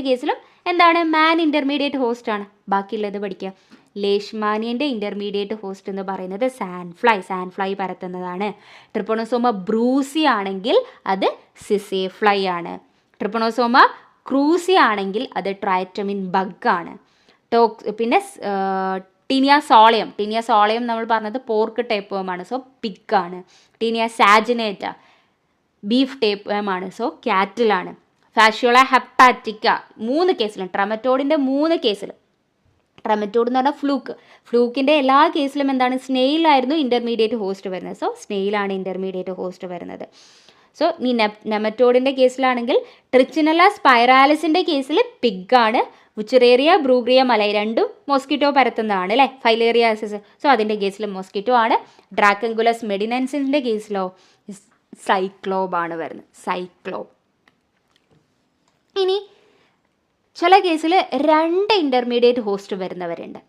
കേസിലും എന്താണ്? മാൻ ഇൻ്റർമീഡിയറ്റ് ഹോസ്റ്റാണ്. ബാക്കിയുള്ളത് പഠിക്കുക. ലേഷ്മാനിയൻ്റെ ഇൻ്റർമീഡിയറ്റ് ഹോസ്റ്റ് എന്ന് പറയുന്നത് സാൻഡ് ഫ്ലൈ പരത്തുന്നതാണ്. ട്രിപ്പണോസോമ ബ്രൂസി ആണെങ്കിൽ അത് സിസേ ഫ്ലൈ ആണ്. ട്രിപ്പണോസോമ ക്രൂസി ആണെങ്കിൽ അത് ട്രൈറ്റമിൻ ബഗ്ഗാണ്. പിന്നെ ടീനിയ സോളയം നമ്മൾ പറഞ്ഞത് പോർക്ക് ടേപ്വേമാണ്, സോ പിഗാണ്. ടീനിയ സാജിനേറ്റ ബീഫ് ടേപ്വേമാണ്, സോ ക്യാറ്റിലാണ്. ഫാഷ്യോള ഹെപ്പാറ്റിക്ക 3 കേസിലും, ട്രമറ്റോഡിൻ്റെ 3 കേസിലും, ട്രമറ്റോഡ് എന്ന് പറഞ്ഞാൽ ഫ്ലൂക്കിൻ്റെ എല്ലാ കേസിലും എന്താണ്? സ്നെയിലായിരുന്നു ഇൻ്റർമീഡിയറ്റ് ഹോസ്റ്റ് വരുന്നത്, സോ സ്നെയിലാണ് ഇൻ്റർമീഡിയറ്റ് ഹോസ്റ്റ് വരുന്നത്. സോ ഈ നെമറ്റോഡിൻ്റെ കേസിലാണെങ്കിൽ ട്രിച്ചിനെല്ല സ്പൈറാലിസിൻ്റെ കേസിൽ പിഗാണ്. വുച്ചുറേറിയ ബ്രൂഗ്രിയ മലൈ രണ്ടും മോസ്കിറ്റോ പരത്തുന്നതാണ് അല്ലേ? ഫൈലേറിയാസിസ്, സോ അതിൻ്റെ കേസിൽ മോസ്കിറ്റോ ആണ്. ഡ്രാക്കങ്കുലസ് മെഡിനൻസിൻ്റെ കേസിലോ സൈക്ലോബാണ് വരുന്നത്, സൈക്ലോബ്. ഇനി ചില കേസിൽ 2 ഇൻ്റർമീഡിയറ്റ് ഹോസ്റ്റ് വരുന്നവരുണ്ട്.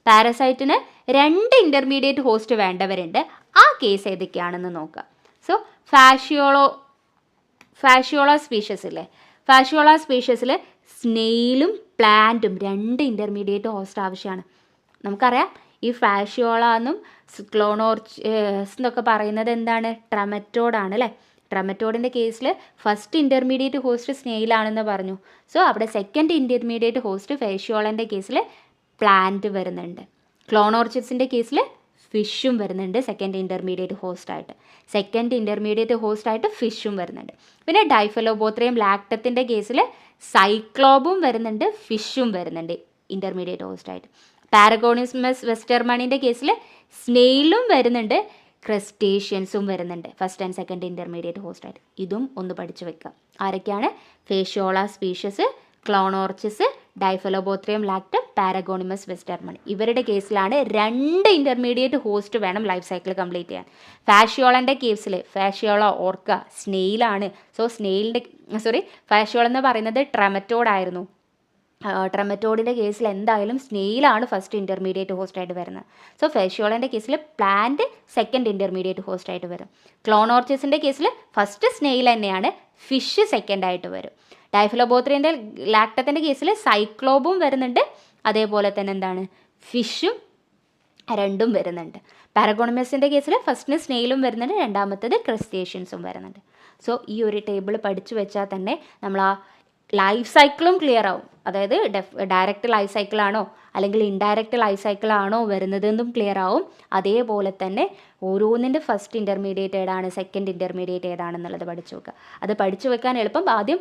പാരസൈറ്റിന് 2 ഇൻ്റർമീഡിയറ്റ് ഹോസ്റ്റ് വേണ്ടവരുണ്ട്. ആ കേസ് ഏതൊക്കെയാണെന്ന് നോക്കാം. സോ ഫാഷ്യോള സ്പീഷ്യസ് ഇല്ലേ? ഫാഷ്യോള സ്പീഷ്യസിൽ സ്നെയിലും പ്ലാന്റും 2 ഇൻ്റർമീഡിയറ്റ് ഹോസ്റ്റ് ആവശ്യമാണ്. നമുക്കറിയാം ഈ ഫാഷ്യോള എന്നും ക്ലോണോർച്ചിസ് എന്നൊക്കെ പറയുന്നത് എന്താണ്? ട്രമറ്റോഡാണ് അല്ലേ? ട്രമറ്റോഡിൻ്റെ കേസിൽ ഫസ്റ്റ് ഇൻ്റർമീഡിയറ്റ് ഹോസ്റ്റ് സ്നെയിലാണെന്ന് പറഞ്ഞു. സോ അവിടെ സെക്കൻഡ് ഇൻ്റർമീഡിയറ്റ് ഹോസ്റ്റ് ഫാഷ്യോളൻ്റെ കേസിൽ പ്ലാന്റ് വരുന്നുണ്ട്. ക്ലോണോർച്ചിസിൻ്റെ കേസിൽ ഫിഷും വരുന്നുണ്ട് സെക്കൻഡ് ഇൻ്റർമീഡിയറ്റ് ഹോസ്റ്റായിട്ട് ഫിഷും വരുന്നുണ്ട്. പിന്നെ ഡൈഫലോബോത്രയം ലാക്ടത്തിൻ്റെ കേസിൽ സൈക്ലോബും വരുന്നുണ്ട്, ഫിഷും വരുന്നുണ്ട് ഇൻ്റർമീഡിയറ്റ് ഹോസ്റ്റായിട്ട്. പാരഗോണിമസ് വെസ്റ്റർമണിൻ്റെ കേസിൽ സ്നെയിലും വരുന്നുണ്ട്, ക്രസ്റ്റേഷ്യൻസും വരുന്നുണ്ട് ഫസ്റ്റ് ആൻഡ് സെക്കൻഡ് ഇൻ്റർമീഡിയറ്റ് ഹോസ്റ്റായിട്ട്. ഇതും ഒന്ന് പഠിച്ചു വെക്കുക. ആരൊക്കെയാണ്? ഫേഷ്യോള സ്പീഷ്യസ്, ക്ലോണോർച്ചിസ്, ഡൈഫലോബോത്രയം ലാക്ടം, പാരഗോണിമസ് വെസ്റ്റർമണി. ഇവരുടെ കേസിലാണ് 2 ഇൻ്റർമീഡിയറ്റ് ഹോസ്റ്റ് വേണം ലൈഫ് സൈക്കിൾ കംപ്ലീറ്റ് ചെയ്യാൻ. ഫാഷ്യോളൻ്റെ കേസിൽ ഫാഷ്യോള ഓർക്കുക സ്നെയിലാണ്. ഫാഷ്യോള എന്ന് പറയുന്നത് ട്രമറ്റോഡായിരുന്നു. ട്രമറ്റോഡിൻ്റെ കേസിൽ എന്തായാലും സ്നെയിലാണ് ഫസ്റ്റ് ഇൻ്റർമീഡിയറ്റ് ഹോസ്റ്റായിട്ട് വരുന്നത്. സോ ഫാഷ്യോളൻ്റെ കേസിൽ പ്ലാന്റ് സെക്കൻഡ് ഇൻ്റർമീഡിയറ്റ് ഹോസ്റ്റായിട്ട് വരും. ക്ലോണോർച്ചിസിൻ്റെ കേസിൽ ഫസ്റ്റ് സ്നെയിൽ തന്നെയാണ്, ഫിഷ് സെക്കൻഡായിട്ട് വരും. ഡൈഫലോബോത്രയൻ്റെ ലാക്ടത്തിൻ്റെ കേസിൽ സൈക്ലോബും വരുന്നുണ്ട്, അതേപോലെ തന്നെ എന്താണ് ഫിഷും രണ്ടും വരുന്നുണ്ട്. പാരഗോണിമസിൻ്റെ കേസിൽ ഫസ്റ്റിന് സ്നെയിലും വരുന്നുണ്ട്, രണ്ടാമത്തേത് ക്രസ്റ്റേഷ്യൻസും വരുന്നുണ്ട്. സോ ഈ ഒരു ടേബിൾ പഠിച്ചു വെച്ചാൽ തന്നെ നമ്മൾ ആ ലൈഫ് സൈക്കിളും ക്ലിയർ ആവും. അതായത് ഡയറക്റ്റ് ലൈഫ് സൈക്കിളാണോ അല്ലെങ്കിൽ ഇൻഡയറക്റ്റ് ലൈഫ് സൈക്കിളാണോ വരുന്നതെന്നും ക്ലിയർ ആവും. അതേപോലെ തന്നെ ഓരോന്നിൻ്റെ ഫസ്റ്റ് ഇൻ്റർമീഡിയറ്റ് ഏതാണ്, സെക്കൻഡ് ഇൻ്റർമീഡിയറ്റ് ഏതാണെന്നുള്ളത് പഠിച്ചു വെക്കുക. അത് പഠിച്ചു വെക്കാൻ എളുപ്പം. ആദ്യം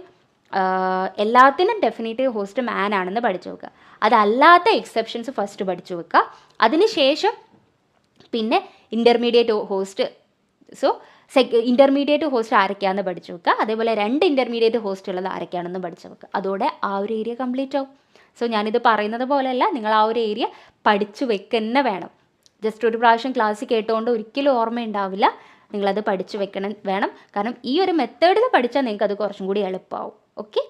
എല്ലാത്തിനും ഡെഫിനേറ്റീവ് ഹോസ്റ്റ് മാൻ ആണെന്ന് പഠിച്ചു വെക്കുക. അതല്ലാത്ത എക്സെപ്ഷൻസ് ഫസ്റ്റ് പഠിച്ചു വെക്കുക. അതിനുശേഷം പിന്നെ ഇൻ്റർമീഡിയറ്റ് ഹോസ്റ്റ് ഇൻ്റർമീഡിയറ്റ് ഹോസ്റ്റ് ആരൊക്കെയാണെന്ന് പഠിച്ചു വെക്കുക. അതേപോലെ 2 ഇൻ്റർമീഡിയറ്റ് ഹോസ്റ്റ് ഉള്ളത് ആരൊക്കെയാണെന്ന് പഠിച്ചു വെക്കുക. അതോടെ ആ ഒരു ഏരിയ കംപ്ലീറ്റ് ആവും. സോ ഞാനിത് പറയുന്നത് പോലെയല്ല, നിങ്ങൾ ആ ഒരു ഏരിയ പഠിച്ചു വെക്കുന്ന വേണം. ജസ്റ്റ് ഒരു പ്രാവശ്യം ക്ലാസ് കേട്ടുകൊണ്ട് ഒരിക്കലും ഓർമ്മയുണ്ടാവില്ല. നിങ്ങളത് പഠിച്ചു വേണം. കാരണം ഈ ഒരു മെത്തേഡിൽ പഠിച്ചാൽ നിങ്ങൾക്ക് അത് കുറച്ചും കൂടി എളുപ്പമാവും. ഓക്കെ.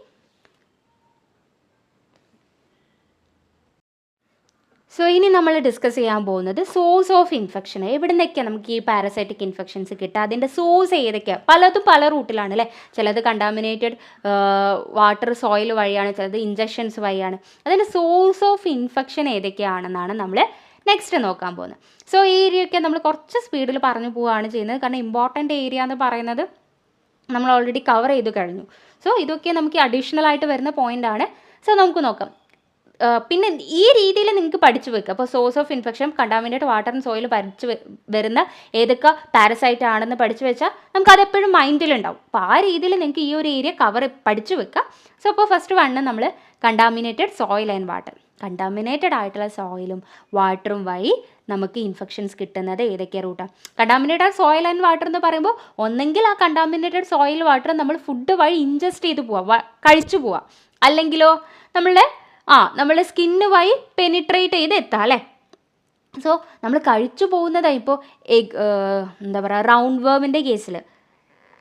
സോ ഇനി നമ്മൾ ഡിസ്കസ് ചെയ്യാൻ പോകുന്നത് സോഴ്സ് ഓഫ് ഇൻഫെക്ഷൻ. എവിടെ നിന്നൊക്കെയാണ് നമുക്ക് ഈ പാരസൈറ്റിക് ഇൻഫെക്ഷൻസ് കിട്ടുക, അതിൻ്റെ സോഴ്സ് ഏതൊക്കെയാണ്? പലതും പല റൂട്ടിലാണ് അല്ലേ. ചിലത് കണ്ടാമിനേറ്റഡ് വാട്ടർ സോയിൽ വഴിയാണ്, ചിലത് ഇഞ്ചക്ഷൻസ് വഴിയാണ്. അതിൻ്റെ സോഴ്സ് ഓഫ് ഇൻഫെക്ഷൻ ഏതൊക്കെയാണെന്നാണ് നമ്മൾ നെക്സ്റ്റ് നോക്കാൻ പോകുന്നത്. സോ ഈ ഏരിയയൊക്കെ നമ്മൾ കുറച്ച് സ്പീഡിൽ പറഞ്ഞു പോവുകയാണ് ചെയ്യുന്നത്, കാരണം ഇമ്പോർട്ടൻ്റ് ഏരിയ എന്ന് പറയുന്നത് നമ്മൾ ഓൾറെഡി കവർ ചെയ്ത് കഴിഞ്ഞു. സോ ഇതൊക്കെ നമുക്ക് അഡീഷണൽ ആയിട്ട് വരുന്ന പോയിൻ്റാണ്. സോ നമുക്ക് നോക്കാം. പിന്നെ ഈ രീതിയിൽ നിങ്ങൾക്ക് പഠിച്ചു വെക്കുക. അപ്പോൾ source of infection, contaminate water and soil വരുന്ന ഏതൊക്കെ പാരസൈറ്റ് ആണെന്ന് പഠിച്ചു വെച്ചാൽ നമുക്കതെപ്പോഴും മൈൻഡിലുണ്ടാവും. അപ്പോൾ ആ രീതിയിൽ നിങ്ങൾക്ക് ഈ ഒരു ഏരിയ പഠിച്ചു വെക്കുക. സോ അപ്പോൾ ഫസ്റ്റ് വണ്ണ് നമ്മൾ contaminated soil and water. Contaminated ആയിട്ടുള്ള സോയിലും വാട്ടറും വഴി നമുക്ക് ഇൻഫെക്ഷൻസ് കിട്ടുന്നത് ഏതൊക്കെ റൂട്ടാണ്? കണ്ടാമിനേറ്റഡ് സോയിൽ ആൻഡ് വാട്ടർ എന്ന് പറയുമ്പോൾ ഒന്നെങ്കിൽ ആ കണ്ടാമിനേറ്റഡ് സോയിൽ വാട്ടർ നമ്മൾ ഫുഡ് വഴി ഇൻജസ്റ്റ് ചെയ്ത് കഴിച്ചു പോവാം, അല്ലെങ്കിലോ നമ്മളുടെ സ്കിന്ന് വഴി പെനിട്രേറ്റ് ചെയ്ത് എത്താം അല്ലേ. സോ നമ്മൾ കഴിച്ചു പോകുന്നതാണ്. ഇപ്പോൾ റൗണ്ട് വേമിൻ്റെ കേസിൽ,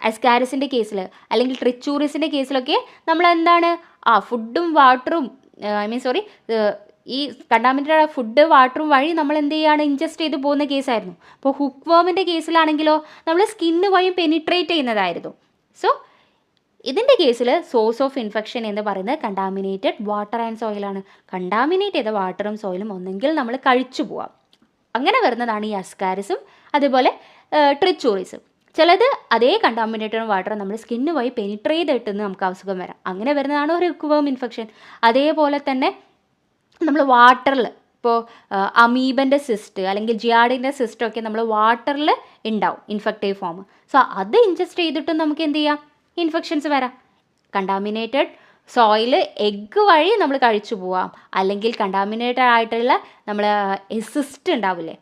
അസ്കാരിസിൻ്റെ കേസിൽ, അല്ലെങ്കിൽ ട്രിച്ചൂറിസിൻ്റെ കേസിലൊക്കെ നമ്മൾ എന്താണ് ഫുഡും വാട്ടറും ഈ കണ്ടാമിനേറ്റഡ് ഫുഡ് വാട്ടറും വഴി നമ്മൾ എന്ത് ചെയ്യുകയാണ്, ഇൻജസ്റ്റ് ചെയ്ത് പോകുന്ന കേസായിരുന്നു. അപ്പോൾ ഹുക്ക് വേമിൻ്റെ കേസിലാണെങ്കിലോ നമ്മൾ സ്കിന്ന് വഴി പെനിട്രേറ്റ് ചെയ്യുന്നതായിരുന്നു. സോ ഇതിൻ്റെ കേസിൽ സോഴ്സ് ഓഫ് ഇൻഫെക്ഷൻ എന്ന് പറയുന്നത് കണ്ടാമിനേറ്റഡ് വാട്ടർ ആൻഡ് സോയിലാണ്. കണ്ടാമിനേറ്റ് ചെയ്ത വാട്ടറും സോയിലും ഒന്നെങ്കിൽ നമ്മൾ കഴിച്ചു പോവാം. അങ്ങനെ വരുന്നതാണ് ഈ അസ്കാരിസും അതുപോലെ ട്രിച്ചൂറിസും. ചിലത് അതേ കണ്ടാമിനേറ്റഡ് വാട്ടർ നമ്മൾ സ്കിന്ന് വഴി പെനിട്രേറ്റ് ചെയ്തിട്ട് നമുക്ക് അസുഖം വരാം. അങ്ങനെ വരുന്നതാണ് ഒരു ഹുക്ക് വേം ഇൻഫെക്ഷൻ. അതേപോലെ തന്നെ നമ്മൾ വാട്ടറിൽ ഇപ്പോൾ അമീബൻ്റെ സിസ്റ്റ് അല്ലെങ്കിൽ ജിയാഡിൻ്റെ സിസ്റ്റൊക്കെ നമ്മൾ വാട്ടറിൽ ഉണ്ടാവും ഇൻഫെക്റ്റീവ് ഫോം. സോ അത് ഇൻജസ്റ്റ് ചെയ്തിട്ടും നമുക്ക് എന്ത് ചെയ്യാം, ഇൻഫെക്ഷൻസ് വരാം. കണ്ടാമിനേറ്റഡ് സോയിൽ എഗ്ഗ് വഴി നമ്മൾ കഴിച്ചു പോവാം, അല്ലെങ്കിൽ കണ്ടാമിനേറ്റഡ് ആയിട്ടുള്ള നമ്മൾ സിസ്റ്റ് ഉണ്ടാവില്ലേ,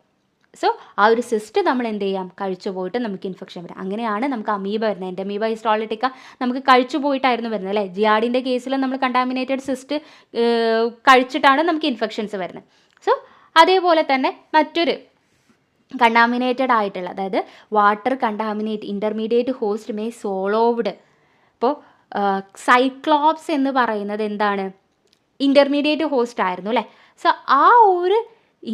സോ ആ ഒരു സിസ്റ്റ് നമ്മൾ എന്ത് ചെയ്യാം, കഴിച്ചു പോയിട്ട് നമുക്ക് ഇൻഫെക്ഷൻ വരാം. അങ്ങനെയാണ് നമുക്ക് അമീബ വരുന്നത്. എൻ്റെ അമീബ ഹിസ്റ്റോളിറ്റിക്ക നമുക്ക് കഴിച്ചു പോയിട്ടായിരുന്നു വരുന്നത് അല്ലേ. ജിയാഡിൻ്റെ കേസിൽ നമ്മൾ കണ്ടാമിനേറ്റഡ് സിസ്റ്റ് കഴിച്ചിട്ടാണ് നമുക്ക് ഇൻഫെക്ഷൻസ് വരുന്നത്. സോ അതേപോലെ തന്നെ മറ്റൊരു കണ്ടാമിനേറ്റഡ് ആയിട്ടുള്ള, അതായത് water contaminate intermediate host may സോളോവ്ഡ്. ഇപ്പോൾ സൈക്ലോപ്സ് എന്ന് പറയുന്നത് എന്താണ്, ഇൻ്റർമീഡിയറ്റ് ഹോസ്റ്റ് ആയിരുന്നു അല്ലേ. സോ ആ ഒരു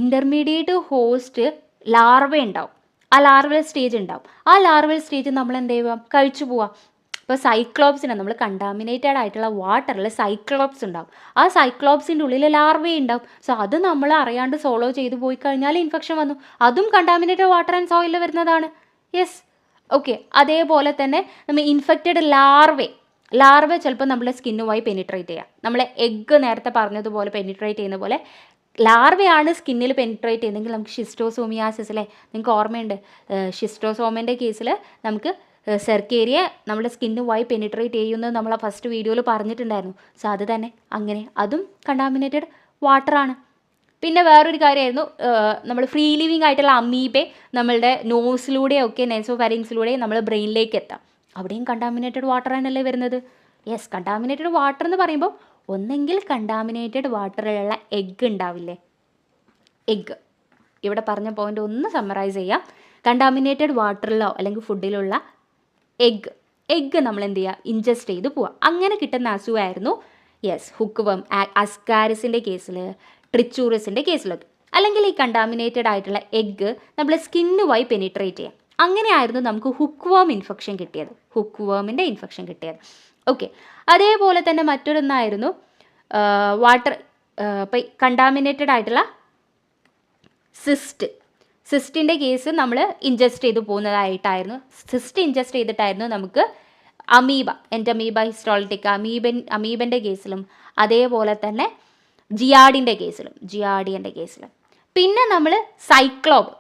ഇൻ്റർമീഡിയറ്റ് ഹോസ്റ്റ് ലാർവ ഉണ്ടാവും, ആ ലാർവൽ സ്റ്റേജ് ഉണ്ടാവും. ആ ലാർവൽ സ്റ്റേജ് നമ്മൾ എന്ത് ചെയ്യുക, കഴിച്ചു പോവാം. ഇപ്പോൾ സൈക്ലോപ്സിനെ നമ്മൾ കണ്ടാമിനേറ്റഡ് ആയിട്ടുള്ള വാട്ടറിൽ സൈക്ലോപ്സ് ഉണ്ടാവും, ആ സൈക്ലോപ്സിൻ്റെ ഉള്ളിൽ ലാർവ ഉണ്ടാവും. സോ അത് നമ്മൾ അറിയാണ്ട് സോളോ ചെയ്ത് പോയി കഴിഞ്ഞാൽ ഇൻഫെക്ഷൻ വന്നു. അതും കണ്ടാമിനേറ്റഡ് വാട്ടർ ആൻഡ് സോയിലിൽ വരുന്നതാണ്. Yes, okay. അതേപോലെ തന്നെ നമ്മൾ ഇൻഫെക്റ്റഡ് ലാർവ ചിലപ്പോൾ നമ്മുടെ സ്കിന്നുമായി പെനിട്രേറ്റ് ചെയ്യാം. നമ്മൾ എഗ്ഗ് നേരത്തെ പറഞ്ഞതുപോലെ പെനിട്രേറ്റ് ചെയ്യുന്ന പോലെ ലാർവയാണ് സ്കിന്നിൽ പെനിട്രേറ്റ് ചെയ്യുന്നതെങ്കിൽ നമുക്ക് ഷിസ്റ്റോസോമിയാസിസ് അല്ലേ, നിങ്ങൾക്ക് ഓർമ്മയുണ്ട് ഷിസ്റ്റോസോമിൻ്റെ കേസിൽ നമുക്ക് സെർക്കേരിയ നമ്മുടെ സ്കിന്നുമായി പെനിട്രേറ്റ് ചെയ്യുന്നത് നമ്മൾ ആ ഫസ്റ്റ് വീഡിയോയിൽ പറഞ്ഞിട്ടുണ്ടായിരുന്നു. സോ അത് തന്നെ അങ്ങനെ അതും കണ്ടാമിനേറ്റഡ് വാട്ടറാണ്. പിന്നെ വേറൊരു കാര്യമായിരുന്നു, നമ്മൾ ഫ്രീ ലിവിങ് ആയിട്ടുള്ള അമീബെ നമ്മളുടെ നോസിലൂടെയൊക്കെ നെസോഫാരിങ്സിലൂടെ നമ്മൾ ബ്രെയിനിലേക്ക് എത്താം. അവിടെയും കണ്ടാമിനേറ്റഡ് വാട്ടർ തന്നെയല്ലേ വരുന്നത്. യെസ്, കണ്ടാമിനേറ്റഡ് വാട്ടർ എന്ന് പറയുമ്പോൾ ഒന്നെങ്കിൽ കണ്ടാമിനേറ്റഡ് വാട്ടറിലുള്ള എഗ്ഗ് ഉണ്ടാവില്ലേ, എഗ്ഗ്, ഇവിടെ പറഞ്ഞ പോയിന്റ് ഒന്ന് സമ്മറൈസ് ചെയ്യാം. കണ്ടാമിനേറ്റഡ് വാട്ടറിലോ അല്ലെങ്കിൽ ഫുഡിലുള്ള എഗ്ഗ് നമ്മൾ എന്ത് ചെയ്യുക, ഇൻജസ്റ്റ് ചെയ്ത് പോവുക. അങ്ങനെ കിട്ടുന്ന അസുഖമായിരുന്നു യെസ് ഹുക്ക് അസ്കാരിസിൻ്റെ കേസിൽ, ട്രിച്ചൂറിസിൻ്റെ കേസിലൊക്കെ. അല്ലെങ്കിൽ ഈ കണ്ടാമിനേറ്റഡ് ആയിട്ടുള്ള എഗ്ഗ് നമ്മൾ സ്കിന്നുമായി പെനിട്രേറ്റ് ചെയ്യാം. അങ്ങനെയായിരുന്നു നമുക്ക് ഹുക്ക് വേം ഇൻഫെക്ഷൻ കിട്ടിയത്, ഹുക്ക് വേമിൻ്റെ ഇൻഫെക്ഷൻ കിട്ടിയത്. ഓക്കെ, അതേപോലെ തന്നെ മറ്റൊരെന്നായിരുന്നു വാട്ടർ, ഇപ്പം കണ്ടാമിനേറ്റഡ് ആയിട്ടുള്ള സിസ്റ്റിൻ്റെ കേസ് നമ്മൾ ഇൻജസ്റ്റ് ചെയ്ത് പോകുന്നതായിട്ടായിരുന്നു. സിസ്റ്റ് ഇൻജസ്റ്റ് ചെയ്തിട്ടായിരുന്നു നമുക്ക് എൻറ്റമീബ ഹിസ്റ്റോളിറ്റിക്ക അമീബൻ്റെ കേസിലും അതേപോലെ തന്നെ ജിയാഡിൻ്റെ കേസിലും. പിന്നെ നമ്മൾ സൈക്ലോബ്,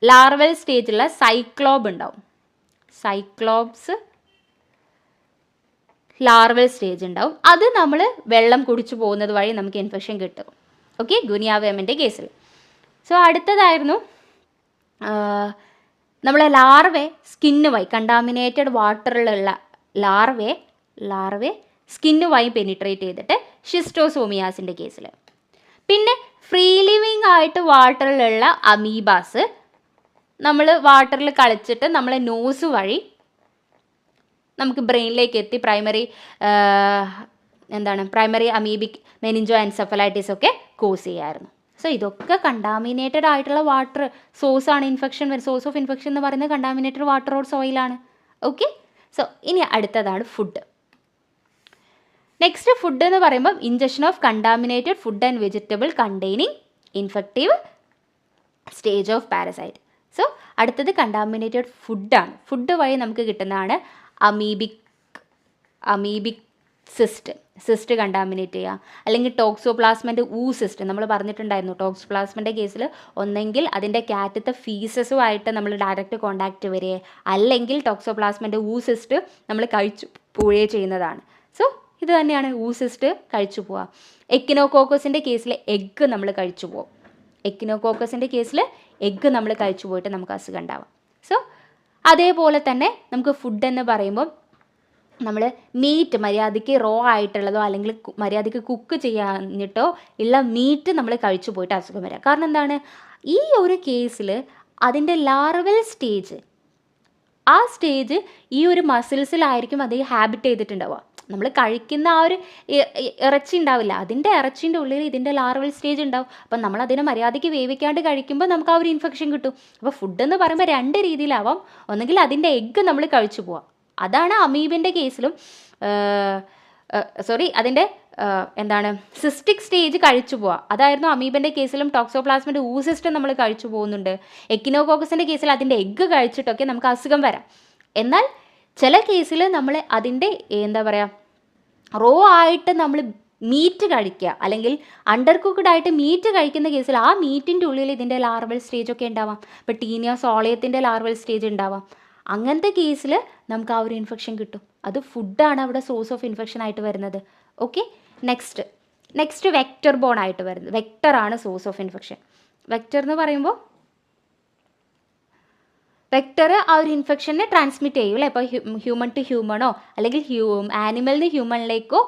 ലാർവൽ സ്റ്റേജിലുള്ള സൈക്ലോബ് ഉണ്ടാവും. സൈക്ലോബ്സ് ലാർവൽ സ്റ്റേജ് ഉണ്ടാവും. അത് നമ്മൾ വെള്ളം കുടിച്ചു പോകുന്നത് വഴി നമുക്ക് ഇൻഫെക്ഷൻ കിട്ടും. ഓക്കെ, ഗുനിയാവേമിൻ്റെ കേസിൽ. സോ അടുത്തതായിരുന്നു നമ്മളെ ലാർവെ സ്കിന്നുമായി, കണ്ടാമിനേറ്റഡ് വാട്ടറിലുള്ള ലാർവെ സ്കിന്നുമായി പെനിട്രേറ്റ് ചെയ്തിട്ട് ഷിസ്റ്റോസോമിയാസിൻ്റെ കേസിൽ. പിന്നെ ഫ്രീ ലിവിങ് ആയിട്ട് വാട്ടറിലുള്ള അമീബാസ് നമ്മൾ വാട്ടറിൽ കളിച്ചിട്ട് നമ്മളെ നോസ് വഴി നമുക്ക് ബ്രെയിനിലേക്ക് എത്തി പ്രൈമറി അമീബിക് മെനിഞ്ചോ എൻസെഫലൈറ്റിസ് ഒക്കെ കോസ് ചെയ്യാമായിരുന്നു. സോ ഇതൊക്കെ കണ്ടാമിനേറ്റഡ് ആയിട്ടുള്ള വാട്ടർ സോഴ്സ് ഓഫ് ഇൻഫെക്ഷൻ എന്ന് പറയുന്നത് കണ്ടാമിനേറ്റഡ് വാട്ടർ ഓർ സോയിലാണ്. ഓക്കെ, സോ ഇനി അടുത്തതാണ് ഫുഡ്. നെക്സ്റ്റ് ഫുഡ് എന്ന് പറയുമ്പോൾ injection of contaminated food and vegetable containing infective stage of parasite. So അടുത്തത് കണ്ടാമിനേറ്റഡ് ഫുഡാണ്. ഫുഡ് വഴി നമുക്ക് കിട്ടുന്നതാണ് അമീബിക് സിസ്റ്റ് കണ്ടാമിനേറ്റ് ചെയ്യുക, അല്ലെങ്കിൽ ടോക്സോപ്ലാസ്മൻ്റെ സിസ്റ്റ് നമ്മൾ പറഞ്ഞിട്ടുണ്ടായിരുന്നു. ടോക്സോപ്ലാസ്മൻ്റെ കേസിൽ ഒന്നെങ്കിൽ അതിൻ്റെ കാറ്റത്തെ ഫീസസുമായിട്ട് നമ്മൾ ഡയറക്റ്റ് കോണ്ടാക്റ്റ് വരിക, അല്ലെങ്കിൽ ടോക്സോപ്ലാസ്മൻ്റെ സിസ്റ്റ് നമ്മൾ കഴിച്ചു പോവുകയോ ചെയ്യുന്നതാണ്. സോ ഇത് തന്നെയാണ് സിസ്റ്റ് കഴിച്ചു പോവുക. എക്കിനോകോക്കസിൻ്റെ കേസിൽ എഗ്ഗ് നമ്മൾ കഴിച്ചു പോകും. എഗ്ഗ് നമ്മൾ കഴിച്ചു പോയിട്ട് നമുക്ക് അസുഖം ഉണ്ടാവാം. സോ അതേപോലെ തന്നെ നമുക്ക് ഫുഡ് എന്ന് പറയുമ്പോൾ നമ്മൾ മീറ്റ് മര്യാദയ്ക്ക് റോ ആയിട്ടുള്ളതോ അല്ലെങ്കിൽ മര്യാദയ്ക്ക് കുക്ക് ചെയ്യാനിട്ടോ ഉള്ള മീറ്റ് നമ്മൾ കഴിച്ചു പോയിട്ട് അസുഖം വരാം. കാരണം എന്താണ്, ഈ ഒരു കേസിൽ അതിൻ്റെ ലാർവൽ സ്റ്റേജ്, ആ സ്റ്റേജ് ഈ ഒരു മസിൽസിലായിരിക്കും അത് ഹാബിറ്റ് ചെയ്തിട്ടുണ്ടാവുക. നമ്മൾ കഴിക്കുന്ന ആ ഒരു ഇറച്ചി ഉണ്ടാവില്ല, അതിൻ്റെ ഇറച്ചിൻ്റെ ഉള്ളിൽ ഇതിൻ്റെ ലാർവൽ സ്റ്റേജ് ഉണ്ടാവും. അപ്പം നമ്മൾ അതിനെ മര്യാദയ്ക്ക് വേവിക്കാണ്ട് കഴിക്കുമ്പോൾ നമുക്ക് ആ ഒരു ഇൻഫെക്ഷൻ കിട്ടും. അപ്പോൾ ഫുഡ് എന്ന് പറയുമ്പോൾ രണ്ട് രീതിയിലാവാം. ഒന്നെങ്കിൽ അതിൻ്റെ എഗ്ഗ് നമ്മൾ കഴിച്ചു പോവാം, അതാണ് അമീബിൻ്റെ കേസിലും അതിൻ്റെ സിസ്റ്റിക് സ്റ്റേജ് കഴിച്ചു പോവുക, അതായിരുന്നു അമീബൻ്റെ കേസിലും. ടോക്സോപ്ലാസ്മൻ്റെ സിസ്റ്റം നമ്മൾ കഴിച്ചു പോകുന്നുണ്ട്. എക്കിനോകോക്കസിൻ്റെ കേസിൽ അതിൻ്റെ എഗ്ഗ് കഴിച്ചിട്ടൊക്കെ നമുക്ക് അസുഖം വരാം. എന്നാൽ ചില കേസിൽ നമ്മൾ അതിൻ്റെ റോ ആയിട്ട് നമ്മൾ മീറ്റ് കഴിക്കുക, അല്ലെങ്കിൽ അണ്ടർ കുക്ക്ഡ് ആയിട്ട് മീറ്റ് കഴിക്കുന്ന കേസിൽ ആ മീറ്റിൻ്റെ ഉള്ളിൽ ഇതിൻ്റെ ലാർവൽ സ്റ്റേജ് ഒക്കെ ഉണ്ടാവാം. ഇപ്പോൾ ടീനിയ സോളയത്തിൻ്റെ ലാർവൽ സ്റ്റേജ് ഉണ്ടാവാം. അങ്ങനത്തെ കേസിൽ നമുക്ക് ആ ഒരു ഇൻഫെക്ഷൻ കിട്ടും. അത് ഫുഡാണ് അവിടെ സോഴ്സ് ഓഫ് ഇൻഫെക്ഷൻ ആയിട്ട് വരുന്നത്. ഓക്കെ, നെക്സ്റ്റ് വെക്റ്റർ ബോൺ ആയിട്ട് വരുന്നത്. വെക്റ്ററാണ് സോഴ്സ് ഓഫ് ഇൻഫെക്ഷൻ. വെക്റ്റർ എന്ന് പറയുമ്പോൾ വെക്റ്റർ ആ ഒരു ഇൻഫെക്ഷനെ ട്രാൻസ്മിറ്റ് ചെയ്യൂല്ലേ. ഇപ്പോൾ ഹ്യൂമൺ ടു ഹ്യൂമണോ അല്ലെങ്കിൽ ആനിമലിന് ഹ്യൂമണിലേക്കോ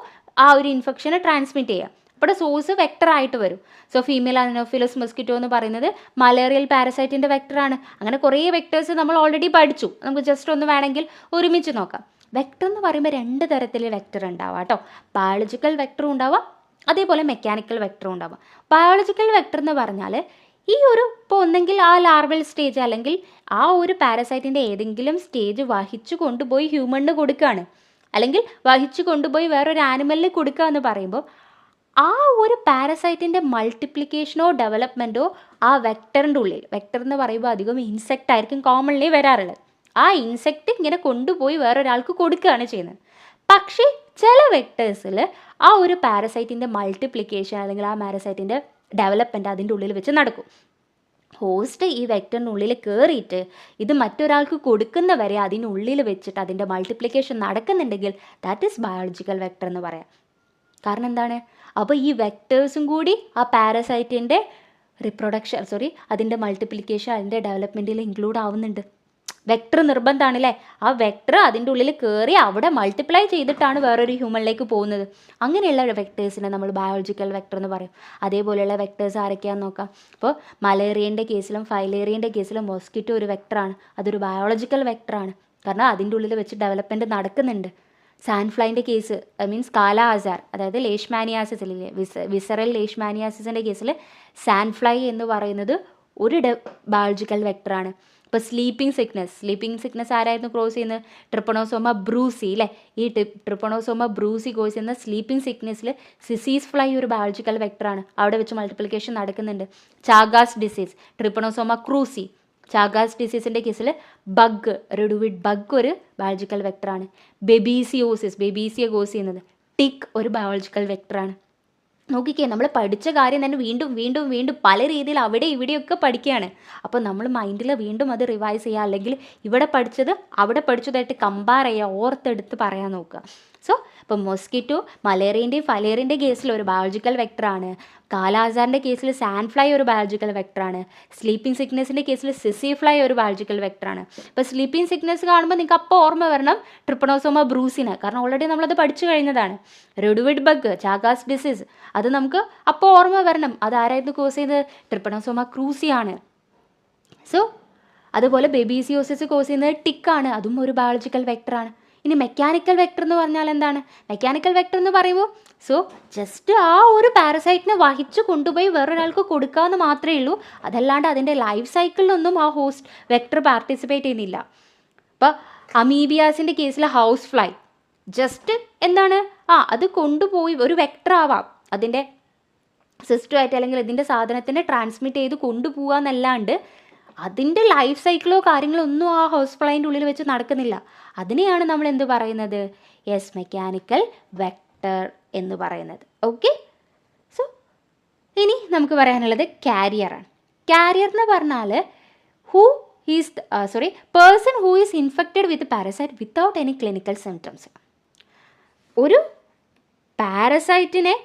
ആ ഒരു ഇൻഫെക്ഷനെ ട്രാൻസ്മിറ്റ് ചെയ്യുക. അപ്പോൾ സോഴ്സ് വെക്ടറായിട്ട് വരും. സോ ഫീമെയിൽ അനോഫിലസ് മൊസ്കിറ്റോ എന്ന് പറയുന്നത് മലേറിയൽ പാരസൈറ്റിൻ്റെ വെക്ടറാണ്. അങ്ങനെ കുറേ വെക്ടേഴ്സ് നമ്മൾ ഓൾറെഡി പഠിച്ചു. നമുക്ക് ജസ്റ്റ് ഒന്ന് വേണമെങ്കിൽ ഒരുമിച്ച് നോക്കാം. വെക്ടർ എന്ന് പറയുമ്പോൾ രണ്ട് തരത്തിൽ വെക്ടർ ഉണ്ടാവാം കേട്ടോ. ബയോളജിക്കൽ വെക്ടറും ഉണ്ടാവാം, അതേപോലെ മെക്കാനിക്കൽ വെക്ടറും ഉണ്ടാവാം. ബയോളജിക്കൽ വെക്ടർ എന്ന് പറഞ്ഞാൽ ഇപ്പോൾ ഒന്നെങ്കിൽ ആ ലാർവൽ സ്റ്റേജ് അല്ലെങ്കിൽ ആ ഒരു പാരസൈറ്റിൻ്റെ ഏതെങ്കിലും സ്റ്റേജ് വഹിച്ചു കൊണ്ടുപോയി ഹ്യൂമണിന് കൊടുക്കുകയാണ്, അല്ലെങ്കിൽ വഹിച്ചു കൊണ്ടുപോയി വേറൊരു ആനിമലിന് കൊടുക്കുക എന്ന് പറയുമ്പോൾ ആ ഒരു പാരസൈറ്റിൻ്റെ മൾട്ടിപ്ലിക്കേഷനോ ഡെവലപ്മെൻറ്റോ ആ വെക്ടറിൻ്റെ ഉള്ളിൽ, വെക്ടർ എന്ന് പറയുമ്പോൾ അധികം ഇൻസെക്റ്റ് ആയിരിക്കും കോമൺലി വരാറുള്ളത്, ആ ഇൻസെക്റ്റ് ഇങ്ങനെ കൊണ്ടുപോയി വേറൊരാൾക്ക് കൊടുക്കുകയാണ് ചെയ്യുന്നത്. പക്ഷേ ചില വെക്ടേഴ്സിൽ ആ ഒരു പാരസൈറ്റിൻ്റെ മൾട്ടിപ്ലിക്കേഷൻ അല്ലെങ്കിൽ ആ പാരസൈറ്റിൻ്റെ ഡെവലപ്മെൻറ്റ് അതിൻ്റെ ഉള്ളിൽ വെച്ച് നടക്കും. ഹോസ്റ്റ് ഈ വെക്ടറിനുള്ളിൽ കയറിയിട്ട് ഇത് മറ്റൊരാൾക്ക് കൊടുക്കുന്നവരെ അതിനുള്ളിൽ വെച്ചിട്ട് അതിൻ്റെ മൾട്ടിപ്ലിക്കേഷൻ നടക്കുന്നുണ്ടെങ്കിൽ ദാറ്റ് ഈസ് ബയോളജിക്കൽ വെക്ടർ എന്ന് പറയാം. കാരണം എന്താണ്, അപ്പോൾ ഈ വെക്ടേഴ്സും കൂടി ആ പാരസൈറ്റിൻ്റെ അതിൻ്റെ മൾട്ടിപ്ലിക്കേഷൻ അതിൻ്റെ ഡെവലപ്മെൻറ്റിൽ ഇൻക്ലൂഡ് ആവുന്നുണ്ട്. വെക്ടർ നിർബന്ധമാണല്ലേ, ആ വെക്ടർ അതിൻ്റെ ഉള്ളിൽ കയറി അവിടെ മൾട്ടിപ്ലൈ ചെയ്തിട്ടാണ് വേറൊരു ഹ്യൂമനിലേക്ക് പോകുന്നത്. അങ്ങനെയുള്ള വെക്ടേഴ്സിനെ നമ്മൾ ബയോളജിക്കൽ വെക്ടർ എന്ന് പറയും. അതേപോലെയുള്ള വെക്ടേഴ്സ് ആരൊക്കെയാണെന്ന് നോക്കാം. അപ്പോൾ മലേറിയൻ്റെ കേസിലും ഫൈലേറിയൻ്റെ കേസിലും മോസ്കിറ്റോ ഒരു വെക്ടറാണ്, അതൊരു ബയോളജിക്കൽ വെക്ടറാണ്. കാരണം അതിൻ്റെ ഉള്ളിൽ വെച്ച് ഡെവലപ്മെൻറ്റ് നടക്കുന്നുണ്ട്. സാൻഫ്ലൈൻ്റെ കേസ് മീൻസ് കാല ആസാർ, അതായത് ലേഷ്മാനിയാസിസ് അല്ലേ, വിസറൽ ലേഷ്മാനിയാസിസിൻ്റെ കേസിൽ സാൻഫ്ലൈ എന്ന് പറയുന്നത് ഒരു ബയോളജിക്കൽ വെക്ടറാണ്. ഇപ്പോൾ സ്ലീപ്പിംഗ് സിക്നസ് ആരായിരുന്നു ക്രോസ് ചെയ്യുന്നത്? ട്രിപ്പണോസോമ ബ്രൂസി അല്ലേ. ഈ ട്രിപ്പണോസോമ ബ്രൂസി ക്രോസ് ചെയ്യുന്ന സ്ലീപ്പിംഗ് സിക്നസ്സിൽ സിസീസ് ഫ്ലൈ ഒരു ബയോളജിക്കൽ വെക്ടറാണ്, അവിടെ വെച്ച് മൾട്ടിപ്ലിക്കേഷൻ നടക്കുന്നുണ്ട്. ചാഗാസ് ഡിസീസ് ട്രിപ്പണോസോമ ക്രൂസി, ചാഗാസ് ഡിസീസിൻ്റെ കേസിൽ ബഗ് റെഡുവിഡ് ബഗ് ഒരു ബയോളജിക്കൽ വെക്ടറാണ്. ബെബീസിയ കോസ് ചെയ്യുന്നത് ടിക്ക് ഒരു ബയോളജിക്കൽ വെക്ടറാണ്. നോക്കിക്കേ, നമ്മൾ പഠിച്ച കാര്യം തന്നെ വീണ്ടും വീണ്ടും വീണ്ടും പല രീതിയിൽ അവിടെ ഇവിടെയൊക്കെ പഠിക്കുകയാണ്. അപ്പോൾ നമ്മൾ മൈൻഡിൽ വീണ്ടും അത് റിവൈസ് ചെയ്യുക, അല്ലെങ്കിൽ ഇവിടെ പഠിച്ചത് അവിടെ പഠിച്ചതായിട്ട് കമ്പയർ ചെയ്യുക, ഓർത്തെടുത്ത് പറയാൻ നോക്കുക. സോ ഇപ്പോൾ മോസ്കിറ്റോ മലേറിയൻ്റെയും ഫലേറിയൻ്റെ കേസിൽ ഒരു ബയോളജിക്കൽ വെക്ടറാണ്. കാലാസാറിൻ്റെ കേസിൽ സാൻഫ്ലൈ ഒരു ബയോളജിക്കൽ വെക്ടറാണ്. സ്ലീപ്പിംഗ് സിക്നസിൻ്റെ കേസിൽ സിസി ഫ്ലൈ ഒരു ബയോളജിക്കൽ വെക്ടറാണ്. ഇപ്പോൾ സ്ലീപ്പിംഗ് സിക്നസ് കാണുമ്പോൾ നിങ്ങൾക്ക് അപ്പോൾ ഓർമ്മ വരണം ട്രിപ്പണോസോമ ബ്രൂസിന്, കാരണം ഓൾറെഡി നമ്മളത് പഠിച്ചു കഴിഞ്ഞതാണ്. റെഡുവിഡ് ബഗ്, ചാഗാസ് ഡിസീസ്, അത് നമുക്ക് അപ്പോൾ ഓർമ്മ വരണം. അതാരായിരുന്നു കോസ് ചെയ്തത്? ട്രിപ്പണോസോമ ക്രൂസിയാണ്. സോ അതുപോലെ ബെബീസിയോസിസ് കോസ് ചെയ്യുന്നത് ടിക്കാണ്, അതും ഒരു ബയോളജിക്കൽ വെക്ടറാണ്. ഇനി മെക്കാനിക്കൽ വെക്ടർ എന്ന് പറഞ്ഞാൽ എന്താണ്? മെക്കാനിക്കൽ വെക്ടർ എന്ന് പറയുമ്പോൾ ജസ്റ്റ് ആ ഒരു പാരസൈറ്റിനെ വഹിച്ച് കൊണ്ടുപോയി വേറൊരാൾക്ക് കൊടുക്കാമെന്ന് മാത്രമേ ഉള്ളൂ. അതല്ലാണ്ട് അതിൻ്റെ ലൈഫ് സൈക്കിളിലൊന്നും ആ ഹോസ്റ്റ് വെക്ടർ പാർട്ടിസിപ്പേറ്റ് ചെയ്യുന്നില്ല. അപ്പോൾ അമീബിയാസിൻ്റെ കേസിൽ ഹൗസ് ഫ്ലൈ ജസ്റ്റ് എന്താണ്, അത് കൊണ്ടുപോയി ഒരു വെക്ടർ ആവാം, അതിൻ്റെ സിസ്റ്റമായിട്ട് അല്ലെങ്കിൽ ഇതിൻ്റെ സാധനത്തിനെ ട്രാൻസ്മിറ്റ് ചെയ്ത് കൊണ്ടുപോകുക എന്നല്ലാണ്ട് അതിൻ്റെ ലൈഫ് സൈക്കിളോ കാര്യങ്ങളോ ഒന്നും ആ ഹൗസ് ഫ്ലൈൻ്റെ ഉള്ളിൽ വെച്ച് നടക്കുന്നില്ല. അതിനെയാണ് നമ്മൾ എന്ത് പറയുന്നത്? മെക്കാനിക്കൽ വെക്ടർ എന്ന് പറയുന്നത്. ഓക്കെ, സോ ഇനി നമുക്ക് പറയാനുള്ളത് കാരിയറാണ്. കാരിയർ എന്ന് പറഞ്ഞാൽ person who is infected with parasite without any clinical symptoms. ഒരു പാരസൈറ്റിനെ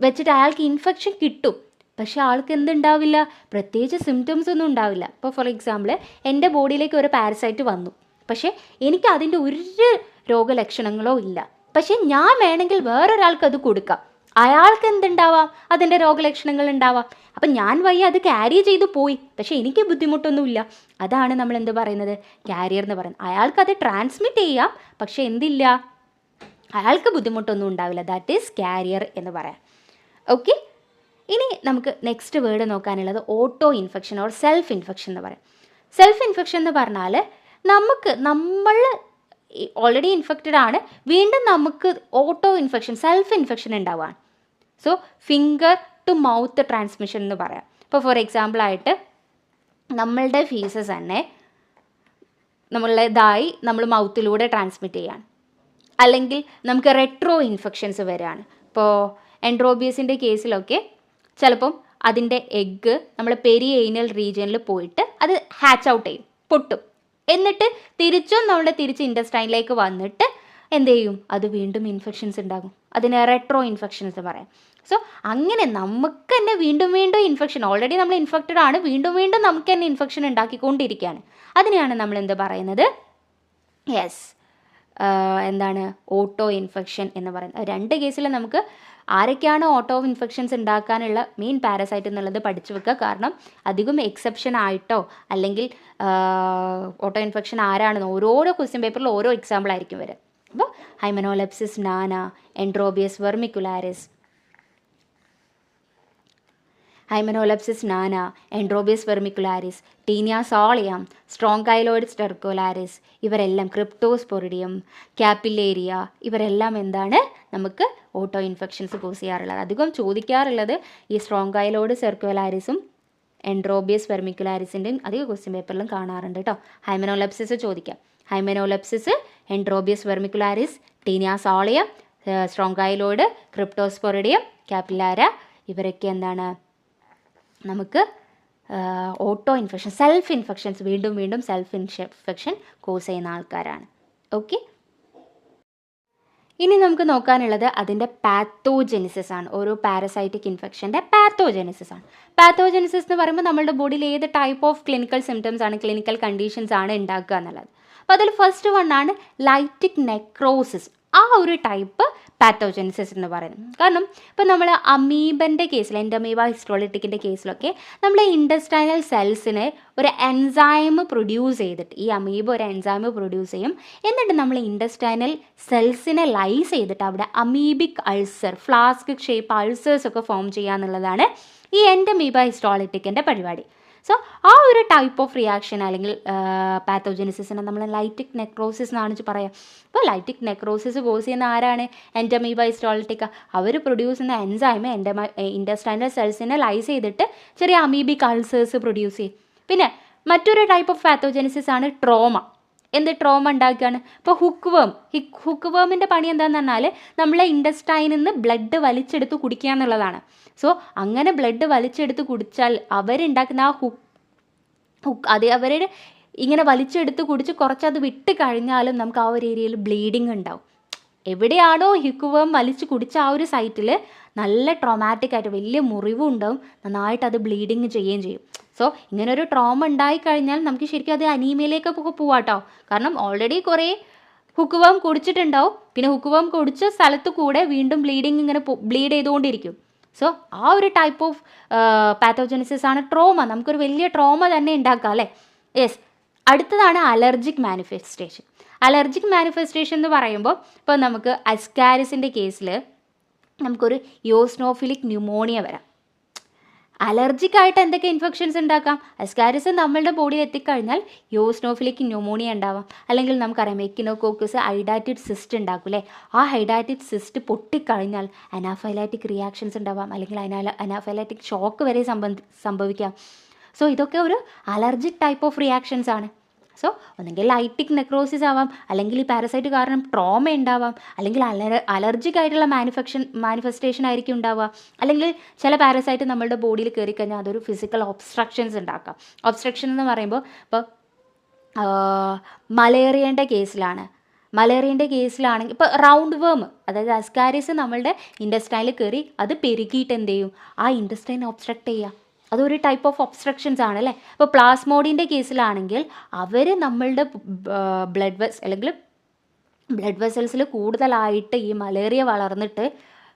വെച്ചിട്ട് അയാൾക്ക് ഇൻഫെക്ഷൻ കിട്ടും, പക്ഷേ ആൾക്ക് എന്തുണ്ടാവില്ല? പ്രത്യേകിച്ച് സിംറ്റംസ് ഒന്നും ഉണ്ടാവില്ല. ഇപ്പോൾ ഫോർ എക്സാമ്പിൾ എൻ്റെ ബോഡിയിലേക്ക് ഒരു പാരസൈറ്റ് വന്നു, പക്ഷേ എനിക്ക് അതിൻ്റെ ഒരു രോഗലക്ഷണങ്ങളോ ഇല്ല, പക്ഷേ ഞാൻ വേണമെങ്കിൽ വേറൊരാൾക്ക് അത് കൊടുക്കാം, അയാൾക്ക് എന്തുണ്ടാവാം? അതിൻ്റെ രോഗലക്ഷണങ്ങൾ ഉണ്ടാവാം. അപ്പം ഞാൻ വയ്യ അത് ക്യാരി ചെയ്തു പോയി, പക്ഷേ എനിക്ക് ബുദ്ധിമുട്ടൊന്നുമില്ല. അതാണ് നമ്മൾ എന്ത് പറയുന്നത്? കാരിയർ എന്ന് പറയുന്നത്. അയാൾക്കത് ട്രാൻസ്മിറ്റ് ചെയ്യാം, പക്ഷേ എന്തില്ല, അയാൾക്ക് ബുദ്ധിമുട്ടൊന്നും ഉണ്ടാവില്ല. ദാറ്റ് ഈസ് കാരിയർ എന്ന് പറയാം. ഓക്കെ, ഇനി നമുക്ക് നെക്സ്റ്റ് വേർഡ് നോക്കാനുള്ളത് auto infection or self infection എന്ന് പറയാം. സെൽഫ് ഇൻഫെക്ഷൻ എന്ന് പറഞ്ഞാൽ നമ്മൾ ഓൾറെഡി ഇൻഫെക്റ്റഡ് ആണ്, വീണ്ടും നമുക്ക് ഓട്ടോ ഇൻഫെക്ഷൻ സെൽഫ് ഇൻഫെക്ഷൻ ഉണ്ടാവുകയാണ്. So finger to mouth transmission എന്ന് പറയാം. ഇപ്പോൾ ഫോർ എക്സാമ്പിളായിട്ട് നമ്മളുടെ ഫീസസ് തന്നെ നമ്മൾ മൗത്തിലൂടെ ട്രാൻസ്മിറ്റ് ചെയ്യാണ്. അല്ലെങ്കിൽ നമുക്ക് റെട്രോ ഇൻഫെക്ഷൻസ് വരികയാണ്. ഇപ്പോൾ എൻഡ്രോബിയസിൻ്റെ കേസിലൊക്കെ ചിലപ്പം അതിൻ്റെ എഗ്ഗ് നമ്മൾ പെരിയേനൽ റീജിയനിൽ പോയിട്ട് അത് ഹാച്ച് ഔട്ട് ചെയ്യും, പൊട്ടും. എന്നിട്ട് തിരിച്ച് ഇൻറ്റസ്റ്റൈനിലേക്ക് വന്നിട്ട് എന്ത് ചെയ്യും? അത് വീണ്ടും ഇൻഫെക്ഷൻസ് ഉണ്ടാകും. അതിന് റെട്രോ ഇൻഫെക്ഷൻസ് പറയാം. സോ അങ്ങനെ നമുക്ക് തന്നെ വീണ്ടും വീണ്ടും ഇൻഫെക്ഷൻ, ഓൾറെഡി നമ്മൾ ഇൻഫെക്റ്റഡ് ആണ്, വീണ്ടും വീണ്ടും നമുക്ക് തന്നെ ഇൻഫെക്ഷൻ ഉണ്ടാക്കിക്കൊണ്ടിരിക്കുകയാണ്. അതിനെയാണ് നമ്മൾ എന്ത് പറയുന്നത്? എന്താണ്? ഓട്ടോ ഇൻഫെക്ഷൻ എന്ന് പറയുന്നത്. രണ്ട് കേസിൽ നമുക്ക് ആരൊക്കെയാണ് ഓട്ടോ ഇൻഫെക്ഷൻസ് ഉണ്ടാക്കാനുള്ള മെയിൻ പാരസൈറ്റ് എന്നുള്ളത് പഠിച്ചു വെക്കുക. കാരണം അധികം എക്സെപ്ഷൻ ആയിട്ടോ അല്ലെങ്കിൽ ഓട്ടോ ഇൻഫെക്ഷൻ ആരാണെന്ന് ഓരോരോ ക്വസ്റ്റ്യൻ പേപ്പറിൽ ഓരോ എക്സാമ്പിൾ ആയിരിക്കും വരിക. അപ്പോൾ ഹൈമനോലെപ്സിസ് നാന, എൻഡ്രോബിയസ് വെർമിക്കുലാരിസ്, എൻഡ്രോബിയസ് വെർമിക്കുലാരിസ്, ടീനിയ സോളിയം, സ്ട്രോങ്കൈലോയിഡ്സ് ടെർക്കോലാരിസ്, ഇവരെല്ലാം ക്രിപ്റ്റോസ്പൊറിഡിയം, ക്യാപ്പില്ലേരിയ, ഇവരെല്ലാം എന്താണ്? നമുക്ക് ഓട്ടോ ഇൻഫെക്ഷൻസ് കോസ് ചെയ്യാറുള്ളത്. അധികം ചോദിക്കാറുള്ളത് ഈ സ്ട്രോങ്കൈലോയിഡ് സെർക്കുലാരിസും എൻഡ്രോബിയസ് വെർമിക്കുലാരിസിൻ്റെയും അധികം ക്വസ്റ്റ്യൻ പേപ്പറിലും കാണാറുണ്ട് കേട്ടോ. ഹൈമനോലെപ്സിസ് ചോദിക്കാം. ഹൈമനോലെപ്സിസ്, എൻഡ്രോബിയസ് വെർമിക്കുലാരിസ്, ടീനിയ സോളിയം, സ്ട്രോങ്കൈലോയിഡ്, ക്രിപ്റ്റോസ്പൊറിഡിയം, ക്യാപ്പില്ലാര, ഇവരൊക്കെ എന്താണ്? നമുക്ക് ഓട്ടോ ഇൻഫെക്ഷൻ, സെൽഫ് ഇൻഫെക്ഷൻസ്, വീണ്ടും വീണ്ടും സെൽഫ് ഇൻഫെക്ഷൻ കോസ് ചെയ്യുന്ന ആൾക്കാരാണ്. ഓക്കെ, ഇനി നമുക്ക് നോക്കാനുള്ളത് അതിൻ്റെ പാത്തോജെനിസിസ് ആണ്. ഓരോ പാരസൈറ്റിക് ഇൻഫെക്ഷൻ്റെ പാത്തോജെനിസിസ് ആണ്. പാത്തോജെനിസിസ് എന്ന് പറയുമ്പോൾ നമ്മുടെ ബോഡിയിൽ ഏത് ടൈപ്പ് ഓഫ് ക്ലിനിക്കൽ സിംറ്റംസ് ആണ്, ക്ലിനിക്കൽ കണ്ടീഷൻസ് ആണ് ഉണ്ടാക്കുക എന്നുള്ളത്. അപ്പോൾ അതിൽ ഫസ്റ്റ് വണ്ണാണ് ലൈറ്റിക് നെക്രോസിസ്. ആ ഒരു ടൈപ്പ് പാത്തോജെനിസിസ് എന്ന് പറയുന്നത്. കാരണം ഇപ്പോൾ നമ്മൾ അമീബൻ്റെ കേസിൽ, എൻഡമീബ ഹിസ്റ്റോളിറ്റിക്കിൻ്റെ കേസിലൊക്കെ നമ്മൾ ഇൻഡസ്ട്രൈനൽ സെൽസിന് ഒരു എൻസൈം പ്രൊഡ്യൂസ് ചെയ്തിട്ട്, ഈ അമീബ ഒരു എൻസൈം പ്രൊഡ്യൂസ് ചെയ്യും, എന്നിട്ട് നമ്മൾ ഇൻഡസ്ട്രൈനൽ സെൽസിനെ ലൈസ് ചെയ്തിട്ട് അവിടെ amoebic ulcer, flask shape ulcers ഒക്കെ ഫോം ചെയ്യുക എന്നുള്ളതാണ് ഈ എൻഡമീബ ഹിസ്റ്റോളിറ്റിക്കിൻ്റെ പരിപാടി. സോ ആ ഒരു ടൈപ്പ് ഓഫ് റിയാക്ഷൻ അല്ലെങ്കിൽ പാത്തോജെനിസിസിനെ നമ്മൾ ലൈറ്റിക് നെക്രോസിസ് എന്നാണ് പറയുക. അപ്പോൾ ലൈറ്റിക് നെക്രോസിസ് കോസ് ചെയ്യുന്ന ആരാണ്? Entamoeba histolytica. അവർ പ്രൊഡ്യൂസ് ചെയ്യുന്ന എൻസൈം ഇൻഡസ്ട്രൈനൽ സെൽസിനെ ലൈസ് ചെയ്തിട്ട് ചെറിയ അമീബിക് അൾസേഴ്സ് പ്രൊഡ്യൂസ് ചെയ്യും. പിന്നെ മറ്റൊരു ടൈപ്പ് ഓഫ് പാത്തോജെനിസിസ് ആണ് ട്രോമ. എന്ത് ട്രോമ ഉണ്ടാക്കുകയാണ്? ഇപ്പോൾ ഹുക്ക് വേമിൻ്റെ പണി എന്താണെന്ന് പറഞ്ഞാൽ നമ്മളെ ഇൻഡസ്റ്റൈനിൽ നിന്ന് ബ്ലഡ് വലിച്ചെടുത്ത് കുടിക്കുക എന്നുള്ളതാണ്. സോ അങ്ങനെ ബ്ലഡ് വലിച്ചെടുത്ത് കുടിച്ചാൽ അവരുണ്ടാക്കുന്ന ആ അത് അവർ ഇങ്ങനെ വലിച്ചെടുത്ത് കുടിച്ച് കുറച്ചത് വിട്ട് കഴിഞ്ഞാലും നമുക്ക് ആ ഒരു ഏരിയയിൽ ബ്ലീഡിങ് ഉണ്ടാവും. എവിടെയാണോ ഹുക്ക് വലിച്ച് കുടിച്ച ആ ഒരു സൈറ്റിൽ നല്ല ട്രോമാറ്റിക് ആയിട്ട് വലിയ മുറിവും ഉണ്ടാവും, നന്നായിട്ട് അത് ബ്ലീഡിങ് ചെയ്യുകയും ചെയ്യും. സോ ഇങ്ങനൊരു ട്രോമ ഉണ്ടായിക്കഴിഞ്ഞാൽ നമുക്ക് ശരിക്കും അത് അനീമിയയിലേക്കൊക്കെ പോവാട്ടോ. കാരണം ഓൾറെഡി കുറേ ഹുക്ക് വേം കുടിച്ചിട്ടുണ്ടാവും, പിന്നെ ഹുക്ക് വേം കുടിച്ച സ്ഥലത്ത് കൂടെ വീണ്ടും ബ്ലീഡിങ് ഇങ്ങനെ ബ്ലീഡ് ചെയ്തുകൊണ്ടിരിക്കും. സോ ആ ഒരു ടൈപ്പ് ഓഫ് പാത്തോജെനിസിസ് ആണ് ട്രോമ. നമുക്കൊരു വലിയ ട്രോമ തന്നെ ഉണ്ടാക്കാം അല്ലേ. യെസ്, അടുത്തതാണ് അലർജിക് മാനിഫെസ്റ്റേഷൻ. അലർജിക് മാനിഫെസ്റ്റേഷൻ എന്ന് പറയുമ്പോൾ ഇപ്പോൾ നമുക്ക് അസ്കാരിസിൻ്റെ കേസിൽ നമുക്കൊരു യോസ്നോഫിലിക് ന്യൂമോണിയ വരാം. അലർജിക് ആയിട്ട് എന്തൊക്കെ ഇൻഫെക്ഷൻസ് ഉണ്ടാക്കാം? അസ്കാരിസ് നമ്മളുടെ ബോഡിയിൽ എത്തിക്കഴിഞ്ഞാൽ യോസ്നോഫിലിക് ന്യൂമോണിയ ഉണ്ടാവാം. അല്ലെങ്കിൽ നമുക്കറിയാം എക്കിനോകോക്കസ് ഹൈഡാറ്റിഡ് സിസ്റ്റ് ഉണ്ടാക്കും അല്ലേ. ആ ഹൈഡാറ്റിഡ് സിസ്റ്റ് പൊട്ടിക്കഴിഞ്ഞാൽ അനാഫൈലാറ്റിക് റിയാക്ഷൻസ് ഉണ്ടാവാം, അല്ലെങ്കിൽ അനാഫൈലാറ്റിക് ഷോക്ക് വരെ സംഭവിക്കാം. സോ ഇതൊക്കെ ഒരു അലർജിക് ടൈപ്പ് ഓഫ് റിയാക്ഷൻസ് ആണ്. സോ ഒന്നെങ്കിൽ ലൈറ്റിക് നെക്രോസിസ് ആവാം, അല്ലെങ്കിൽ ഈ പാരസൈറ്റ് കാരണം ട്രോമ ഉണ്ടാവാം, അല്ലെങ്കിൽ അലർജിക് ആയിട്ടുള്ള മാനിഫെസ്റ്റേഷൻ ആയിരിക്കും ഉണ്ടാവുക. അല്ലെങ്കിൽ ചില പാരസൈറ്റ് നമ്മളുടെ ബോഡിയിൽ കയറിക്കഴിഞ്ഞാൽ അതൊരു ഫിസിക്കൽ ഒബ്സ്ട്രക്ഷൻസ് ഉണ്ടാക്കാം. ഒബ്സ്ട്രക്ഷൻ എന്ന് പറയുമ്പോൾ ഇപ്പോൾ മലേറിയൻ്റെ കേസിലാണെങ്കിൽ ഇപ്പോൾ റൗണ്ട് വേം, അതായത് അസ്കാരിസ് നമ്മളുടെ ഇൻഡസ്റ്റൈനിൽ കയറി അത് പെരുകിയിട്ട് എന്ത് ചെയ്യും? ആ ഇൻഡസ്റ്റൈൻ ഒബ്സ്ട്രക്ട് ചെയ്യുക. അതൊരു ടൈപ്പ് ഓഫ് ഒബ്സ്ട്രക്ഷൻസ് ആണ് അല്ലേ. ഇപ്പോൾ പ്ലാസ്മോഡിയൻ്റെ കേസിലാണെങ്കിൽ അവർ നമ്മളുടെ ബ്ലഡ് വെസൽസിൽ കൂടുതലായിട്ട് ഈ മലേറിയ വളർന്നിട്ട്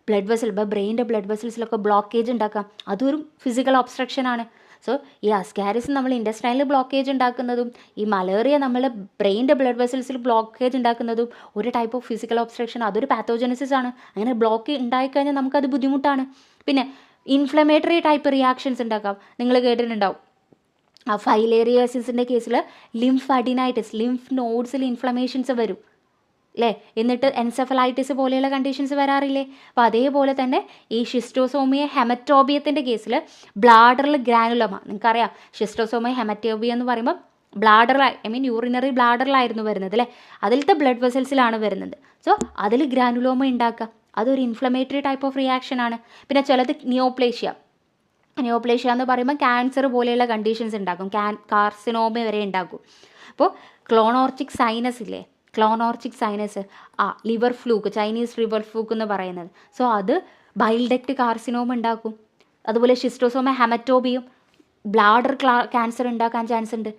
ഇപ്പോൾ ബ്രെയിൻ്റെ ബ്ലഡ് വെസൽസിലൊക്കെ ബ്ലോക്കേജ് ഉണ്ടാക്കാം. അതൊരു ഫിസിക്കൽ ഒബ്സ്ട്രക്ഷനാണ്. സോ ഈ അസ്കാരിസ് നമ്മൾ ഇൻഡസ്റ്റൈനിൽ ബ്ലോക്കേജ് ഉണ്ടാക്കുന്നതും ഈ മലേറിയ നമ്മൾ ബ്രെയിൻ്റെ ബ്ലഡ് വെസൽസിൽ ബ്ലോക്കേജ് ഉണ്ടാക്കുന്നതും ഒരു ടൈപ്പ് ഓഫ് ഫിസിക്കൽ ഒബ്സ്ട്രക്ഷൻ, അതൊരു പാത്തോജെനിസിസ് ആണ്. അങ്ങനെ ബ്ലോക്ക് ഉണ്ടായിക്കഴിഞ്ഞാൽ നമുക്കത് ബുദ്ധിമുട്ടാണ്. പിന്നെ ഇൻഫ്ലമേറ്ററി ടൈപ്പ് റിയാക്ഷൻസ് ഉണ്ടാക്കാം. നിങ്ങൾ കേട്ടിട്ടുണ്ടാവും ഫൈലേറിയോസിസിൻ്റെ കേസിൽ ലിംഫ് നോഡ്സിൽ ഇൻഫ്ലമേഷൻസ് വരും അല്ലേ. എന്നിട്ട് എൻസെഫലൈറ്റിസ് പോലെയുള്ള കണ്ടീഷൻസ് വരാറില്ലേ. അപ്പോൾ അതേപോലെ തന്നെ ഈ ഷിസ്റ്റോസോമിയ ഹെമറ്റോബിയത്തിൻ്റെ കേസിൽ ബ്ലാഡറിൽ ഗ്രാനുലോമ, നിങ്ങൾക്കറിയാം ഷിസ്റ്റോസോമിയ ഹെമറ്റോബിയ എന്ന് പറയുമ്പോൾ യൂറിനറി ബ്ലാഡറിലായിരുന്നു വരുന്നത് അല്ലേ. അതിലത്തെ ബ്ലഡ് വെസൽസിലാണ് വരുന്നത്. സോ അതിൽ ഗ്രാനുലോമ ഉണ്ടാക്കുക, അതൊരു ഇൻഫ്ലമേറ്ററി ടൈപ്പ് ഓഫ് റിയാക്ഷൻ ആണ്. പിന്നെ ചിലത് നിയോപ്ലേഷ്യ എന്ന് പറയുമ്പോൾ ക്യാൻസർ പോലെയുള്ള കണ്ടീഷൻസ് ഉണ്ടാക്കും, കാർസിനോമ വരെ ഉണ്ടാക്കും. അപ്പോൾ clonorchis sinensis liver fluke, Chinese liver fluke എന്ന് പറയുന്നത്. സോ അത് ബൈൽ ഡക്റ്റ് കാർസിനോമ ഉണ്ടാക്കും. അതുപോലെ ഷിസ്റ്റോസോമ ഹെമറ്റോബിയും ബ്ലാഡർ ക്യാൻസർ ഉണ്ടാക്കാൻ ചാൻസ് ഉണ്ട്.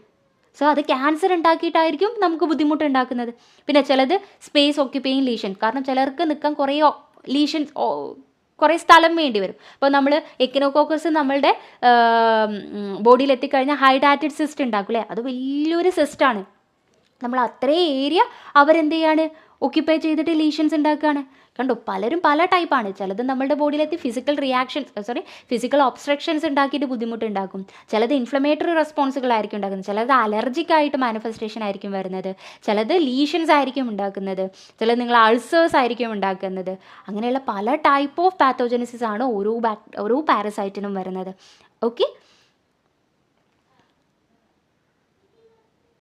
സോ അത് ക്യാൻസർ ഉണ്ടാക്കിയിട്ടായിരിക്കും നമുക്ക് ബുദ്ധിമുട്ടുണ്ടാക്കുന്നത്. പിന്നെ ചിലത് സ്പേസ് ഓക്യുപ്പൈയിങ് ലീഷൻ, കാരണം ചിലർക്ക് നിൽക്കാൻ കുറേ സ്ഥലം വേണ്ടി വരും. അപ്പോൾ നമ്മൾ എക്കിനോകോക്കസ് നമ്മളുടെ ബോഡിയിൽ എത്തിക്കഴിഞ്ഞാൽ ഹൈഡാറ്റിഡ് സിസ്റ്റ് ഉണ്ടാക്കും അല്ലേ. അത് വലിയൊരു സിസ്റ്റാണ്. നമ്മൾ അത്രയും ഏരിയ അവരെന്ത് ചെയ്യാണ്, ഒക്യുപ്പൈ ചെയ്തിട്ട് ലീഷൻസ് ഉണ്ടാക്കുകയാണ്. കണ്ടോ, പലരും പല ടൈപ്പാണ്. ചിലത് നമ്മളുടെ ബോഡിയിലെത്തി ഫിസിക്കൽ ഒബ്സ്ട്രക്ഷൻസ് ഉണ്ടാക്കിയിട്ട് ബുദ്ധിമുട്ടുണ്ടാക്കും. ചിലത് ഇൻഫ്ലമേറ്ററി റെസ്പോൺസുകളായിരിക്കും ഉണ്ടാക്കുന്നത്. ചിലത് അലർജിക് ആയിട്ട് മാനിഫെസ്റ്റേഷൻ ആയിരിക്കും വരുന്നത്. ചിലത് ലീഷൻസ് ആയിരിക്കും ഉണ്ടാക്കുന്നത്. ചിലത് നിങ്ങൾ അൾസേഴ്സ് ആയിരിക്കും ഉണ്ടാക്കുന്നത്. അങ്ങനെയുള്ള പല ടൈപ്പ് ഓഫ് പാത്തോജെനിസിസ് ആണ് ഓരോ പാരസൈറ്റിനും വരുന്നത്. ഓക്കെ.